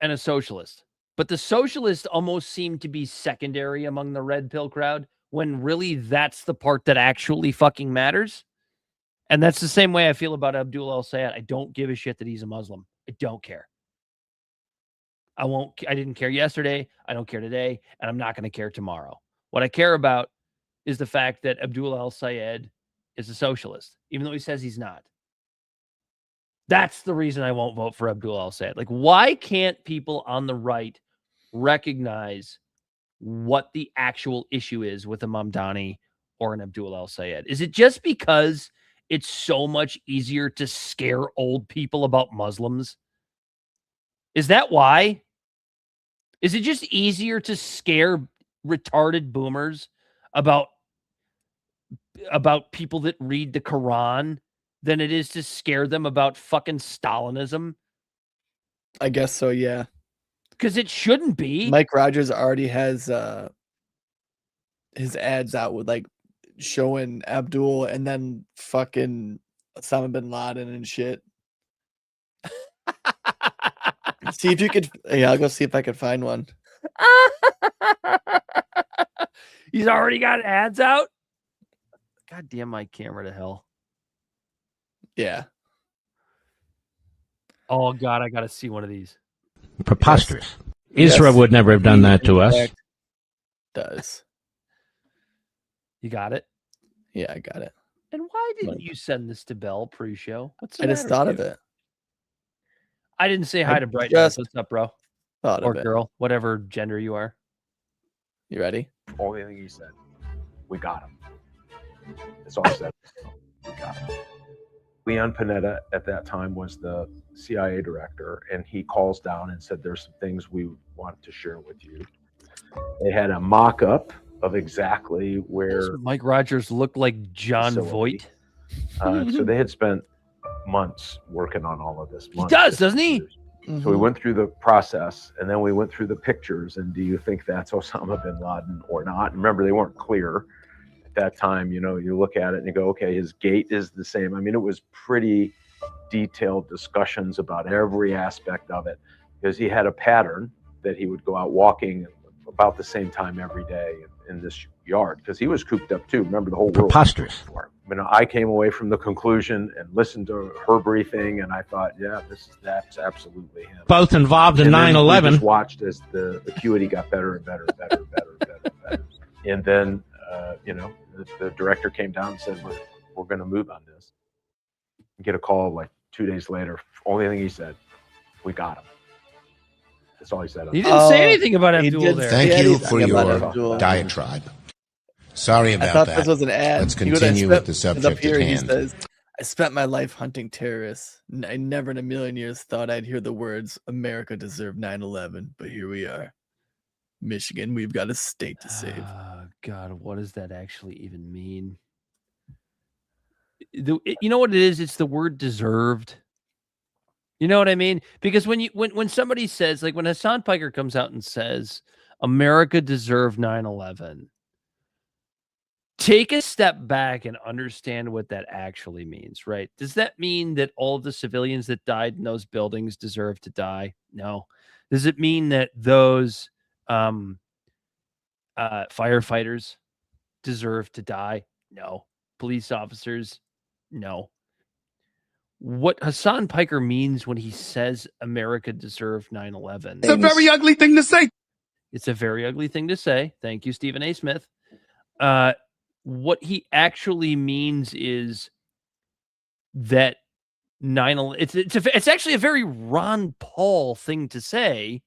a socialist. But the socialists almost seem to be secondary among the red pill crowd, when really that's the part that actually fucking matters. And that's the same way I feel about Abdul El-Sayed. I don't give a shit that he's a Muslim. I don't care. I didn't care yesterday. I don't care today. And I'm not going to care tomorrow. What I care about is the fact that Abdul El-Sayed is a socialist, even though he says he's not. That's the reason I won't vote for Abdul El-Sayed. Like, why can't people on the right recognize what the actual issue is with a Mamdani or an Abdul El-Sayed? Is it just because it's so much easier to scare old people about Muslims? Is that why? Is it just easier to scare retarded boomers about people that read the Quran than it is to scare them about fucking Stalinism? I guess so, yeah. Because it shouldn't be. Mike Rogers already has his ads out with like showing Abdul and then fucking Osama bin Laden and shit. See if you could. Yeah, I'll go see if I can find one. He's already got ads out. God damn my camera to hell. Yeah. Oh God, I gotta see one of these. Preposterous. Israel would never have done that to us. Does. You got it? Yeah, I got it. And why didn't you send this to Bell pre-show? I just thought of it. I didn't say hi to Bright. What's up, bro? Or girl, whatever gender you are. You ready? Only thing he said, we got him. That's all I said. We got him. Leon Panetta at that time was the CIA director, and he calls down and said, there's some things we want to share with you. They had a mock-up of exactly where Mike Rogers looked like John Voight. So they had spent months working on all of this. He does, doesn't he? So we went through the process, and then we went through the pictures, and do you think that's Osama bin Laden or not? And remember, they weren't clear at that time. You know, you look at it and you go, okay, his gait is the same. I mean, it was pretty detailed discussions about every aspect of it, because he had a pattern that he would go out walking about the same time every day in this yard, because he was cooped up too. Remember, the whole world. Preposterous. For him. I mean, I came away from the conclusion and listened to her briefing, and I thought, yeah, that's absolutely him. Both involved in And then 9/11. we just watched as the acuity got better and better and better and better and better and better. And then, the director came down and said, we're going to move on this. Get a call like 2 days later. Only thing he said, we got him. That's all he said. He didn't say anything about Abdul there. Thank you for your diatribe. Sorry I about thought that. this was an ad. Let's He goes, continue with the up subject here, at he hand. says, I spent my life hunting terrorists. I never in a million years thought I'd hear the words, America deserved 9/11, but here we are. Michigan, we've got a state to save. God, what does that actually even mean? You know what it is? It's the word deserved. You know what I mean? Because when somebody says, like when Hasan Piker comes out and says, America deserved 9/11, take a step back and understand what that actually means, right? Does that mean that all of the civilians that died in those buildings deserve to die? No. Does it mean that those firefighters deserve to die? No. Police officers? No. What Hasan Piker means when he says America deserved 9/11. It's a very ugly thing to say. It's a very ugly thing to say. Thank you, Stephen A. Smith. What he actually means is that 9/11. It's actually a very Ron Paul thing to say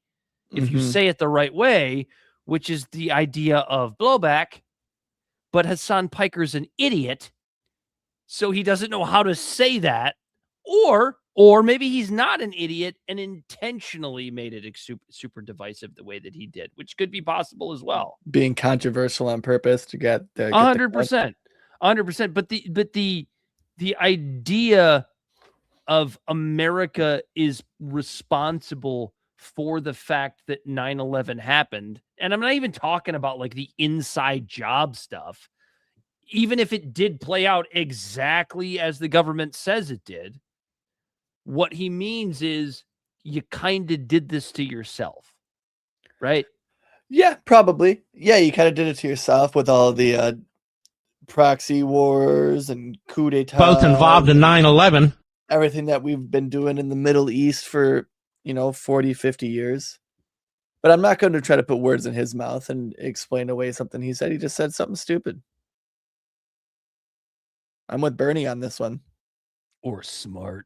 if you say it the right way, which is the idea of blowback. But Hasan Piker's an idiot, so he doesn't know how to say that. Or maybe he's not an idiot and intentionally made it super divisive the way that he did, which could be possible as well. Being controversial on purpose to get the 100%. 100%. But the idea of America is responsible for the fact that 9/11 happened, and I'm not even talking about like the inside job stuff, even if it did play out exactly as the government says it did. What he means is you kind of did this to yourself, right? Yeah, probably. Yeah, you kind of did it to yourself with all the proxy wars and coup d'etat. Both involved in 9/11. Everything that we've been doing in the Middle East for, 40, 50 years. But I'm not going to try to put words in his mouth and explain away something he said. He just said something stupid. I'm with Bernie on this one. Or smart.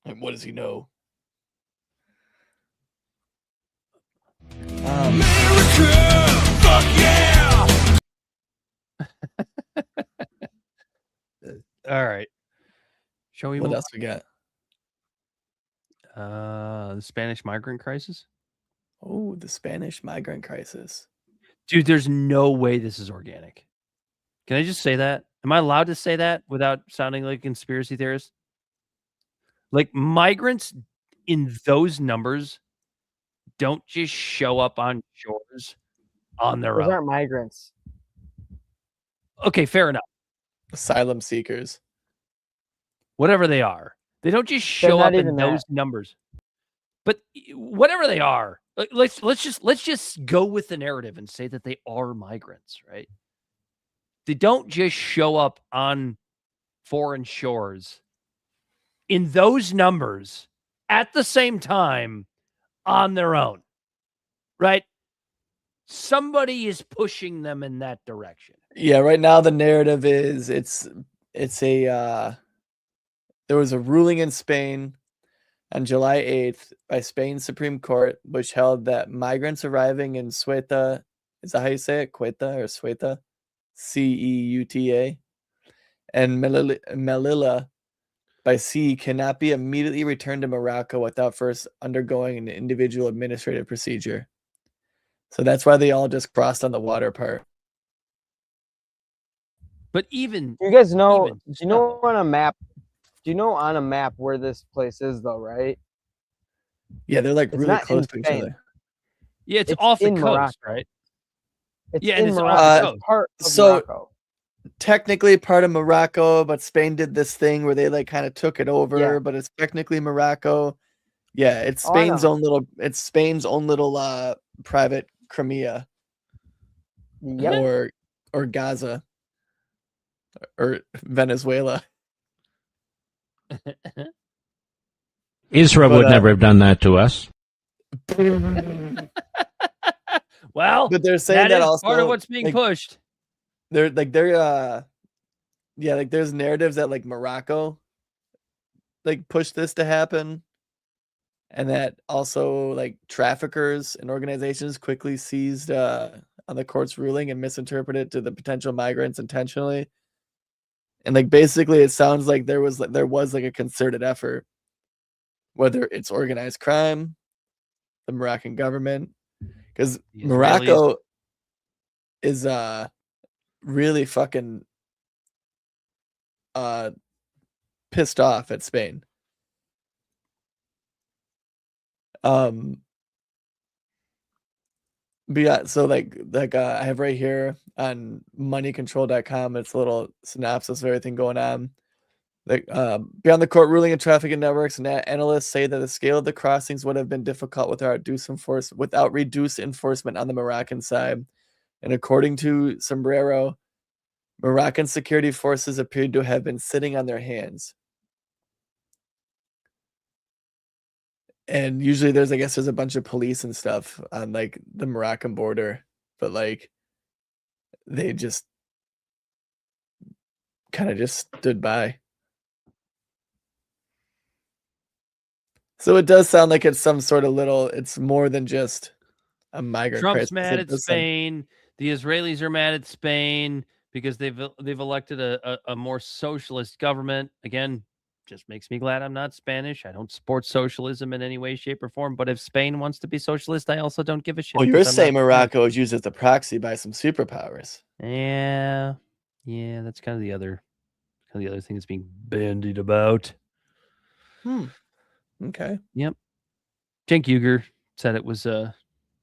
And what does he know? America, fuck yeah! All right. Shall we What move else we got? The Spanish migrant crisis. Oh, the Spanish migrant crisis. Dude, there's no way this is organic. Can I just say that? Am I allowed to say that without sounding like a conspiracy theorist? Like, migrants in those numbers don't just show up on shores on their Those own. aren't migrants. Okay, fair enough. Asylum seekers. Whatever they are. They don't just They're show not up in even those that. numbers. But whatever they are, let's just go with the narrative and say that they are migrants, right? They don't just show up on foreign shores in those numbers at the same time on their own, right? Somebody is pushing them in that direction. Yeah, right now the narrative is there was a ruling in Spain on July 8th by Spain's Supreme Court, which held that migrants arriving in Ceuta, is that how you say it? Ceuta or Ceuta? Ceuta, and Melilla by sea cannot be immediately returned to Morocco without first undergoing an individual administrative procedure. So that's why they all just crossed on the water part. But even You guys know? Do you know on a map? Do you know on a map where this place is, though? Right? Yeah, they're like It's really not close in to each Spain. other. Yeah, it's off the in coast, Morocco. right? It's Yeah, and in it's off Morocco. the It's part of So Morocco. technically part of Morocco, but Spain did this thing where they like kind of took it over, Yeah. but it's technically Morocco. Yeah, it's Oh, I Spain's know. own little private Crimea. Yep. or Gaza or Venezuela. Israel would never have done that to us. Well, but they're saying that is also part of what's being like, pushed. They're like there's narratives that like Morocco like pushed this to happen, and that also like traffickers and organizations quickly seized on the court's ruling and misinterpreted to the potential migrants intentionally. And like basically it sounds like there was like a concerted effort, whether it's organized crime, the Moroccan government, because Morocco is really fucking pissed off at Spain. But yeah, so like I have right here on moneycontrol.com, it's a little synopsis of everything going on. Like beyond the court ruling and trafficking networks, and analysts say that the scale of the crossings would have been difficult without reduced enforcement on the Moroccan side. And according to Sombrero, Moroccan security forces appeared to have been sitting on their hands. And usually there's a bunch of police and stuff on like the Moroccan border, but like they just kind of just stood by. So it does sound like it's some sort of it's more than just a migrant Trump's crisis. mad at Spain. The Israelis are mad at Spain because they've elected a more socialist government. Again, just makes me glad I'm not Spanish. I don't support socialism in any way, shape, or form. But if Spain wants to be socialist, I also don't give a shit. Well, you're saying Morocco is used as the proxy by some superpowers. Yeah, that's kind of the other thing that's being bandied about. Okay. Yep. Cenk Uygur said it was the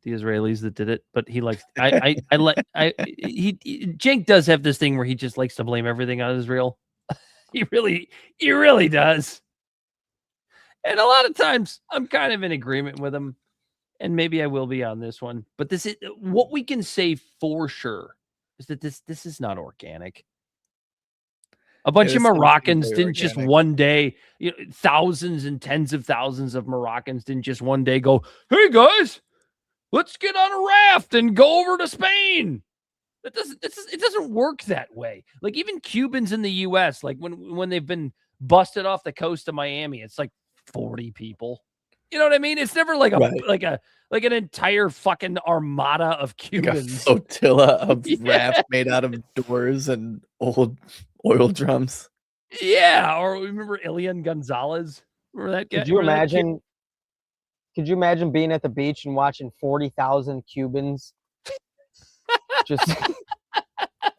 Israelis that did it, but he likes Cenk does have this thing where he just likes to blame everything on Israel. He really does. And a lot of times I'm kind of in agreement with him, and maybe I will be on this one. But this is what we can say for sure is that this is not organic. A bunch of Moroccans didn't just one day, thousands and tens of thousands of Moroccans didn't just one day go, "Hey guys, let's get on a raft and go over to Spain." It doesn't work that way. Like even Cubans in the U.S., like when they've been busted off the coast of Miami, it's like 40 people. You know what I mean? It's never like like an entire fucking armada of Cubans. Like a flotilla of raft made out of doors and old oil drums. Yeah, or remember Elian Gonzalez? Remember that guy? Could you imagine being at the beach and watching 40,000 Cubans just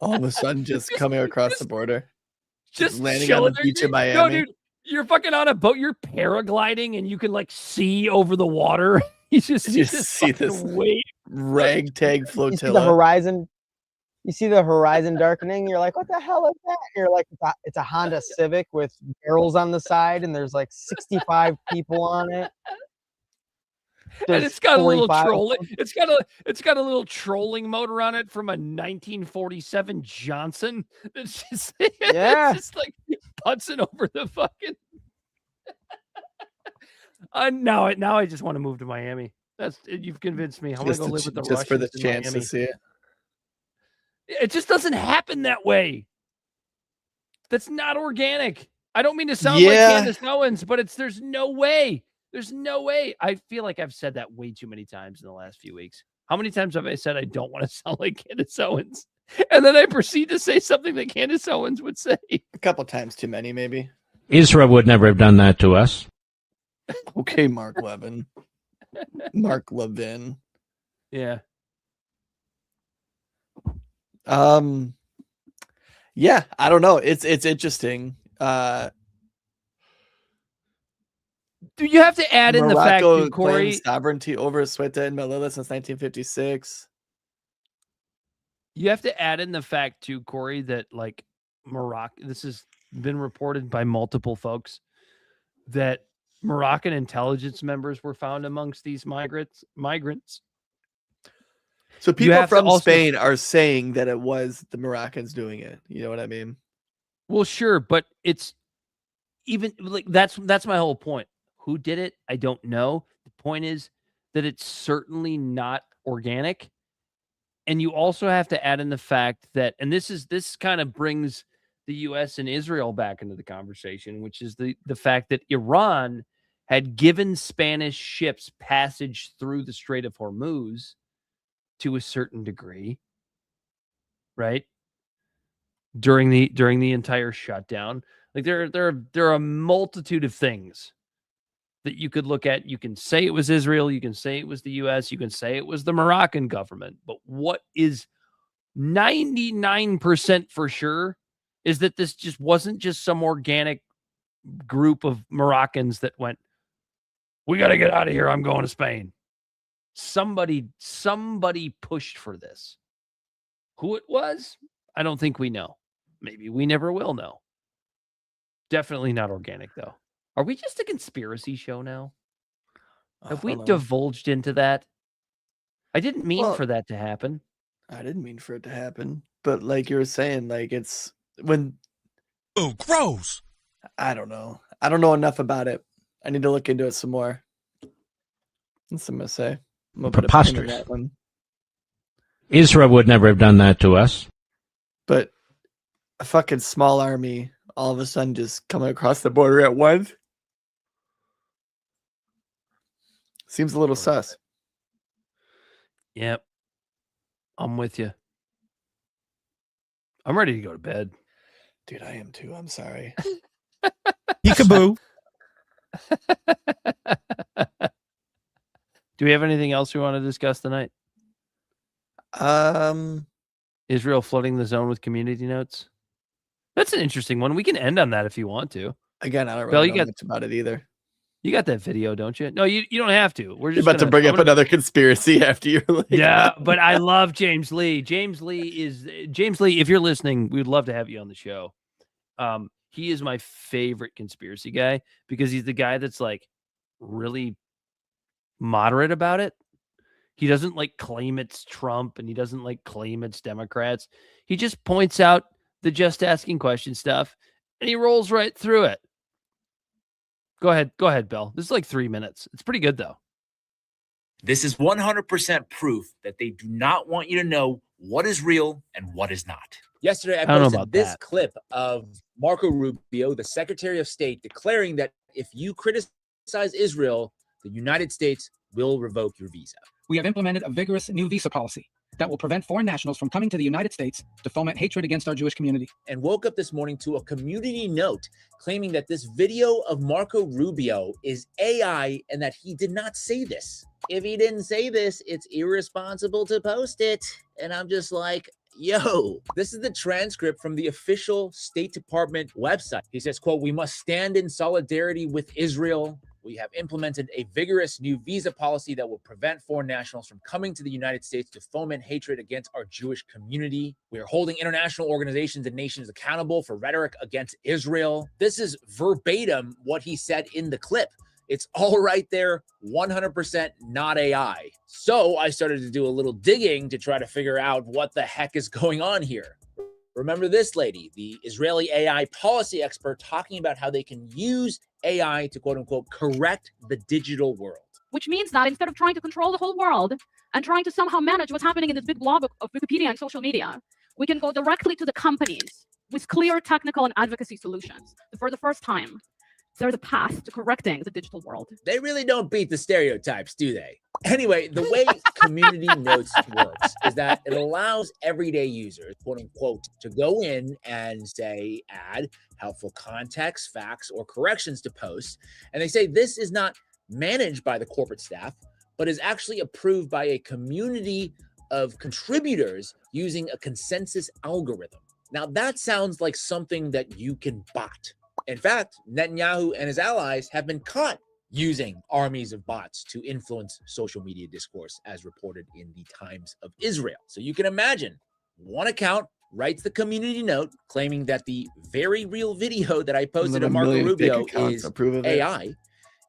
all of a sudden just coming across the border, just landing on the beach in Miami? No, dude, you're fucking on a boat, you're paragliding, and you can like see over the water. You see this wave. Ragtag flotilla. You see the horizon darkening. You're like, what the hell is that? You're like, it's a Honda Civic with barrels on the side, and there's like 65 people on it. And it's got a little trolling. It's got a little trolling motor on it from a 1947 Johnson. It's just it's just like putzing over the fucking. Now I just want to move to Miami. You've convinced me. I want to go live with the Russians just for the chance Miami. to see it. It just doesn't happen that way. That's not organic. I don't mean to sound like Candace Owens, but there's no way. There's no way. I feel like I've said that way too many times in the last few weeks. How many times have I said I don't want to sound like Candace Owens? And then I proceed to say something that Candace Owens would say. A couple times too many, maybe. Israel would never have done that to us. Okay, Mark Levin. Mark Levin. Yeah. Yeah, I don't know. It's interesting. Do you have to add in the fact that Corey sovereignty over Ceuta and Melilla since 1956? You have to add in the fact too, Corey, that like Morocco. This has been reported by multiple folks that Moroccan intelligence members were found amongst these migrants. So You people have to from also- Spain are saying that it was the Moroccans doing it. You know what I mean? Well, sure, but it's even like that's my whole point. Who did it? I don't know. The point is that it's certainly not organic. And you also have to add in the fact that, and this kind of brings the US and Israel back into the conversation, which is the fact that Iran had given Spanish ships passage through the Strait of Hormuz to a certain degree, right? During the entire shutdown. Like there are a multitude of things that you could look at. You can say it was Israel, you can say it was the US, you can say it was the Moroccan government, but what is 99% for sure is that this just wasn't just some organic group of Moroccans that went, we got to get out of here, I'm going to Spain. Somebody pushed for this. Who it was, I don't think we know. Maybe we never will know. Definitely not organic, though. Are we just a conspiracy show now? Have we divulged into that? I didn't mean for that to happen. I didn't mean for it to happen. But like you were saying, like it's when... Oh, gross! I don't know. I don't know enough about it. I need to look into it some more. That's what I'm going to say. I'm gonna put a pin in that one. Israel would never have done that to us. But a fucking small army all of a sudden just coming across the border at once seems a little sus. Yep. I'm with you. I'm ready to go to bed. Dude, I am too. I'm sorry. Peekaboo. Do we have anything else we want to discuss tonight? Israel flooding the zone with community notes. That's an interesting one. We can end on that if you want to. Again, I don't Bill, really know much about it either. You got that video, don't you? No, you don't have to. We're You're just about to bring up another conspiracy after you're like, yeah, but I love James Lee. James Lee, if you're listening, we would love to have you on the show. He is my favorite conspiracy guy because he's the guy that's like really moderate about it. He doesn't like claim it's Trump and he doesn't like claim it's Democrats. He just points out the just asking question stuff and he rolls right through it. Go ahead, Bill. This is like 3 minutes. It's pretty good though. This is 100% proof that they do not want you to know what is real and what is not. Yesterday, I don't know posted about this that. clip of Marco Rubio, the Secretary of State, declaring that if you criticize Israel, the United States will revoke your visa. We have implemented a vigorous new visa policy that will prevent foreign nationals from coming to the United States to foment hatred against our Jewish community. And woke up this morning to a community note claiming that this video of Marco Rubio is AI and that he did not say this. If he didn't say this, it's irresponsible to post it. And I'm just like, yo, this is the transcript from the official State Department website. He says, quote, "We must stand in solidarity with Israel. We have implemented a vigorous new visa policy that will prevent foreign nationals from coming to the United States to foment hatred against our Jewish community. We are holding international organizations and nations accountable for rhetoric against Israel." This is verbatim what he said in the clip. It's all right there, 100% not AI. So I started to do a little digging to try to figure out what the heck is going on here. Remember this lady, the Israeli AI policy expert, talking about how they can use AI to quote unquote correct the digital world. Which means that instead of trying to control the whole world and trying to somehow manage what's happening in this big blob of Wikipedia and social media, we can go directly to the companies with clear technical and advocacy solutions. For the first time, there's a path to correcting the digital world. They really don't beat the stereotypes, do they? Anyway, the way Community Notes works is that it allows everyday users, quote unquote, to go in and say, add helpful context, facts, or corrections to posts. And they say this is not managed by the corporate staff, but is actually approved by a community of contributors using a consensus algorithm. Now, that sounds like something that you can bot. In fact, Netanyahu and his allies have been caught using armies of bots to influence social media discourse, as reported in the Times of Israel. So you can imagine one account writes the community note claiming that the very real video that I posted of Marco Rubio is AI.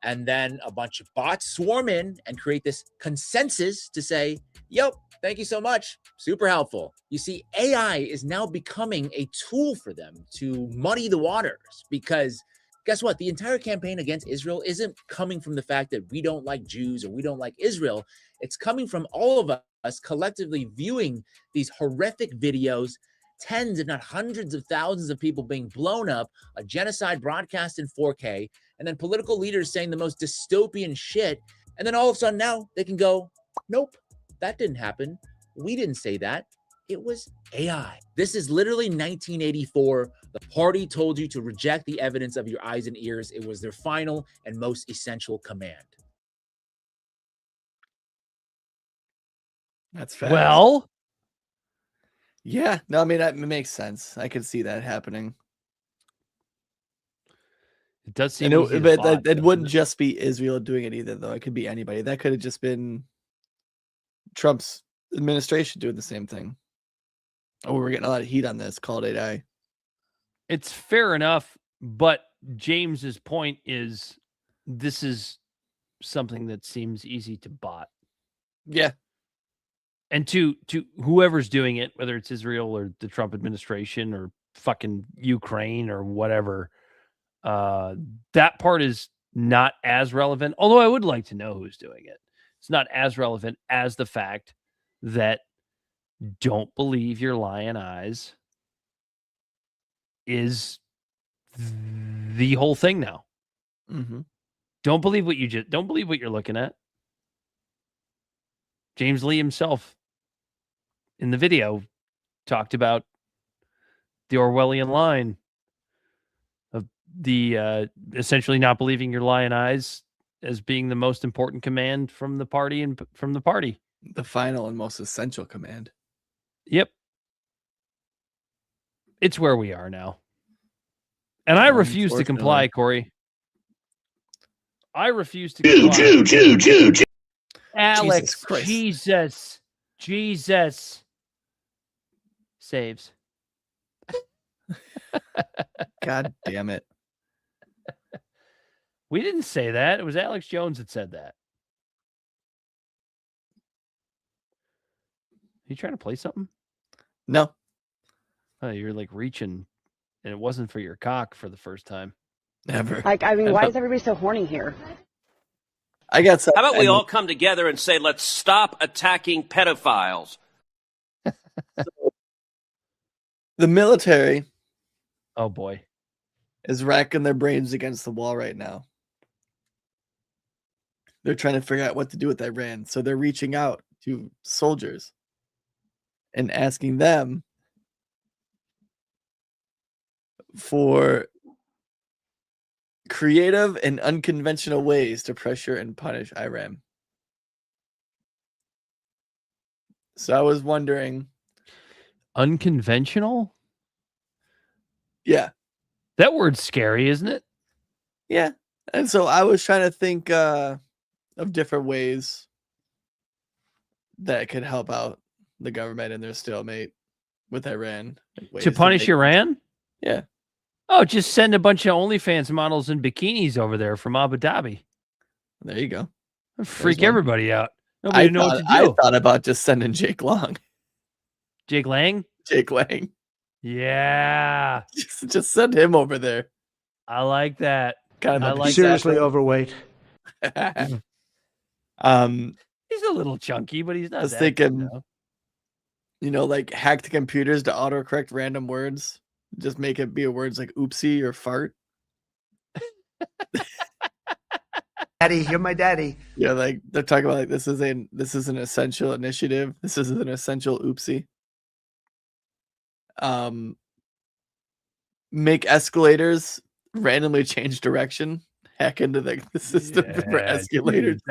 And then a bunch of bots swarm in and create this consensus to say, yep, Thank you so much. Super helpful. You see, AI is now becoming a tool for them to muddy the waters because guess what? The entire campaign against Israel isn't coming from the fact that we don't like Jews or we don't like Israel. It's coming from all of us collectively viewing these horrific videos, tens if not hundreds of thousands of people being blown up, a genocide broadcast in 4K, and then political leaders saying the most dystopian shit. And then all of a sudden now they can go, nope, that didn't happen. We didn't say that. It was AI. This is literally 1984. The party told you to reject the evidence of your eyes and ears. It was their final and most essential command. That's fast. Well, yeah, no, I mean, it makes sense. I could see that happening. It does seem but it wouldn't just be Israel doing it either, though. It could be anybody. That could have just been Trump's administration doing the same thing. Oh, we're getting a lot of heat on this. Call it AI. It's fair enough, but James's point is this is something that seems easy to bot. Yeah. And to whoever's doing it, whether it's Israel or the Trump administration or fucking Ukraine or whatever, that part is not as relevant. Although I would like to know who's doing it. It's not as relevant as the fact that don't believe your lying eyes is the whole thing now. Mm-hmm. Don't believe what you're looking at. James Lee himself in the video talked about the Orwellian line of the essentially not believing your lying eyes as being the most important command from the party and from the party. The final and most essential command. Yep. It's where we are now. And I refuse to comply, Corey. I refuse to comply. Alex, Jesus saves. God damn it. We didn't say that. It was Alex Jones that said that. Are you trying to play something? No. Oh, you're like reaching, and it wasn't for your cock for the first time. Never. Like, I mean, why is everybody so horny here? I got some. How about we all come together and say, let's stop attacking pedophiles? The military. Oh, boy. Is racking their brains against the wall right now. They're trying to figure out what to do with Iran. So they're reaching out to soldiers and asking them for creative and unconventional ways to pressure and punish Iran. So I was wondering. Unconventional? Yeah. That word's scary, isn't it? Yeah. And so I was trying to think of different ways that could help out the government in their stalemate with Iran. To punish Iran? Yeah. Oh, just send a bunch of OnlyFans models in bikinis over there from Abu Dhabi. There you go. Freak everybody out. Nobody knows what to do. I thought about just sending Jake Long. Jake Lang? Jake Lang. Yeah. Just send him over there. I like that. Kind of like seriously overweight. He's a little chunky, but he's not. I was thinking, like hack the computers to autocorrect random words. Just make it be words like oopsie or fart. Daddy, you're my daddy. Yeah, like they're talking about like this is an essential initiative. This is an essential oopsie. Make escalators randomly change direction. Hack into the system for escalators.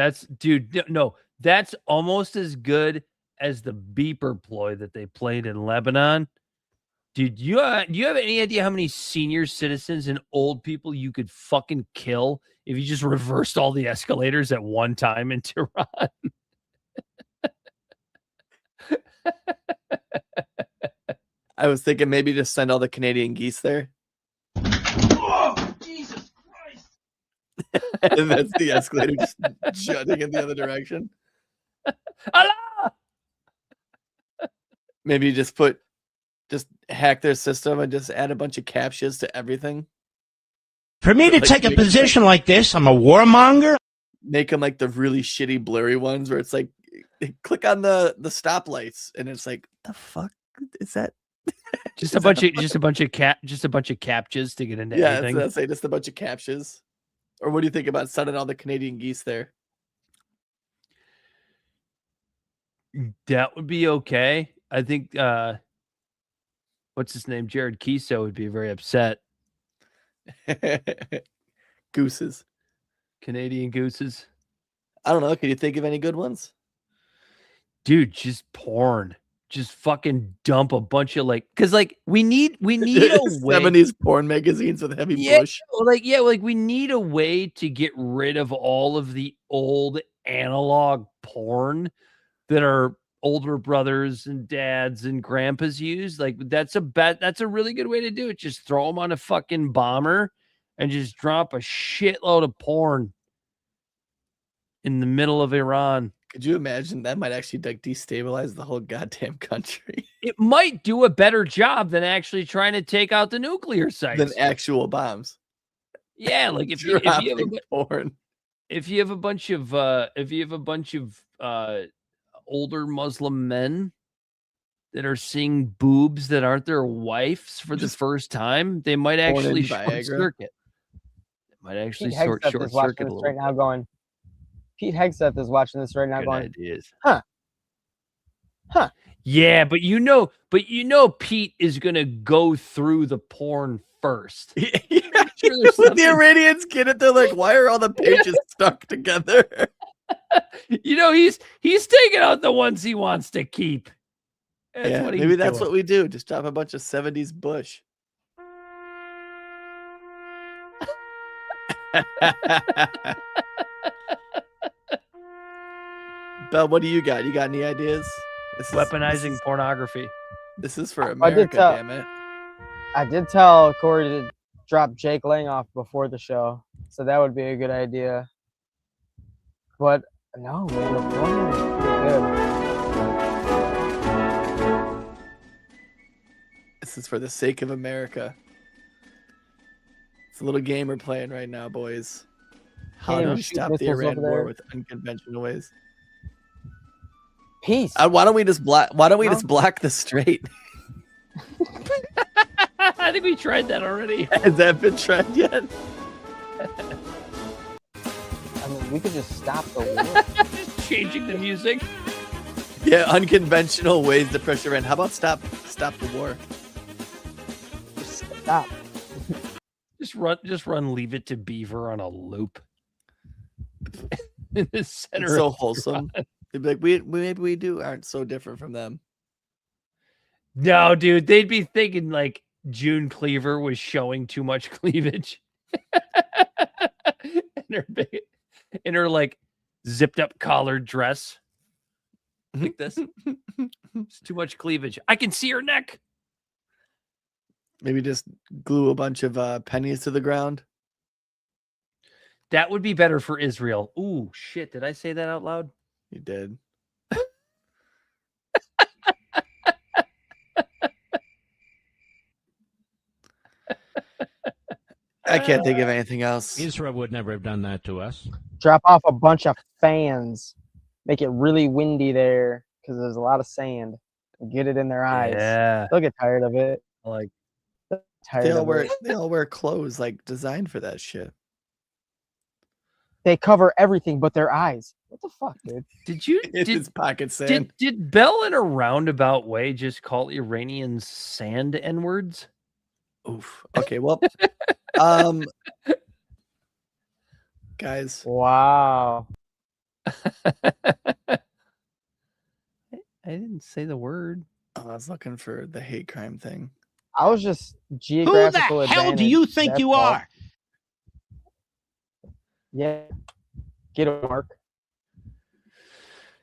That's almost as good as the beeper ploy that they played in Lebanon. Dude, do you have any idea how many senior citizens and old people you could fucking kill if you just reversed all the escalators at one time in Tehran? I was thinking maybe just send all the Canadian geese there. Oh, Jesus Christ! And that's the escalator just jutting in the other direction. Allah! Maybe just hack their system and just add a bunch of captchas to everything. For me to take a position like this, I'm a warmonger. Make them like the really shitty blurry ones where it's like, click on the stoplights, and it's like, the fuck is that? Just a bunch of captchas to get into everything. Yeah, say just a bunch of captchas. Or what do you think about sending all the Canadian geese there? That would be okay. I think what's his name? Jared Kiso would be very upset. Gooses. Canadian gooses. I don't know. Can you think of any good ones? Dude, just porn. Just fucking dump a bunch of because we need a way. 70s porn magazines with heavy bush. We need a way to get rid of all of the old analog porn that our older brothers and dads and grandpas use. That's a really good way to do it. Just throw them on a fucking bomber and just drop a shitload of porn in the middle of Iran. Could you imagine? That might actually destabilize the whole goddamn country. It might do a better job than actually trying to take out the nuclear sites. Than actual bombs. Yeah, if you have a bunch of older Muslim men that are seeing boobs that aren't their wife's for the first time, they might actually short circuit. It might actually short circuit a little right now going. Pete Hegseth is watching this right now Good going, ideas. Huh. Yeah, but Pete is gonna go through the porn first. When the Iranians get it, they're like, why are all the pages stuck together? He's taking out the ones he wants to keep. Maybe that's what we do. Just drop a bunch of 70s bush. Bell, what do you got? You got any ideas? Weaponizing pornography. This is for America, damn it. I did tell Corey to drop Jake Lang off before the show, so that would be a good idea. But no, man, the porn is pretty good. This is for the sake of America. It's a little game we're playing right now, boys. How do we stop the Iran war with unconventional ways? Peace. Why don't we just block the strait? I think we tried that already. Has that been tried yet? I mean, we could just stop the war. Just changing the music. Yeah, unconventional ways to pressure Iran. How about stop the war? Just stop. Just run Leave It to Beaver on a loop. In the center. It's so wholesome. They'd be like, maybe we aren't so different from them. No, dude, they'd be thinking like June Cleaver was showing too much cleavage. in her like zipped up collared dress. Like this. It's too much cleavage. I can see her neck. Maybe just glue a bunch of pennies to the ground. That would be better for Israel. Ooh, shit. Did I say that out loud? You did. I can't think of anything else. Israel would never have done that to us. Drop off a bunch of fans. Make it really windy there because there's a lot of sand. Get it in their eyes. Yeah. They'll get tired of it. They all wear clothes like designed for that shit. They cover everything but their eyes. What the fuck, dude? His pocket sand. Did Bell in a roundabout way just call Iranians sand N-words? Oof. Okay, well, guys. Wow. I didn't say the word. Oh, I was looking for the hate crime thing. I was just geographical. Who the hell do you think you are? Yeah. Get a mark.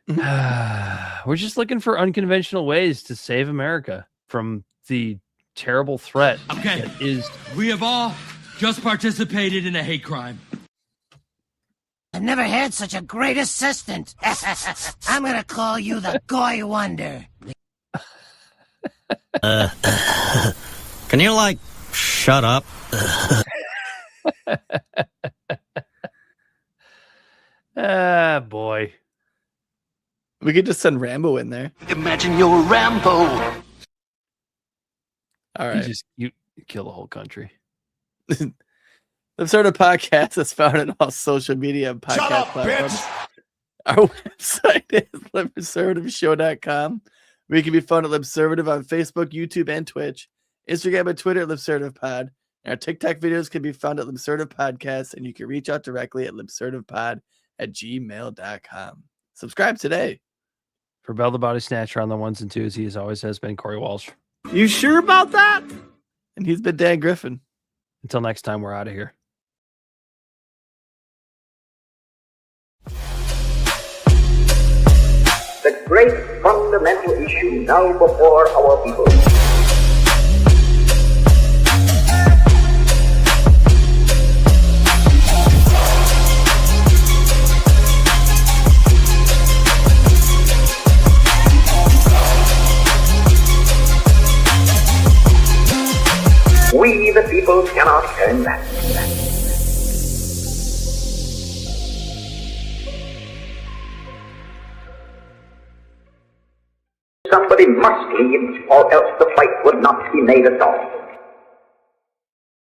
We're just looking for unconventional ways to save America from the terrible threat. Okay. That is. We have all just participated in a hate crime. I've never had such a great assistant. I'm gonna call you the Goy Wonder. Can you, like, shut up? Ah, boy. We could just send Rambo in there. Imagine you're Rambo. All right. You kill the whole country. Libservative podcast is found on all social media and podcast platforms. bitch! Our website is libservativeshow.com. We can be found at Libservative on Facebook, YouTube, and Twitch. Instagram and Twitter at LibservativePod. And our TikTok videos can be found at Libservative Podcast, and you can reach out directly at libservativepod@gmail.com. Subscribe today. For Bell the Body Snatcher on the ones and twos, he always has been Corey Walsh. You sure about that? And he's been Dan Griffin. Until next time, we're out of here. The great fundamental issue now before our people. We, the people, cannot turn back. Somebody must lead, or else the fight would not be made at all.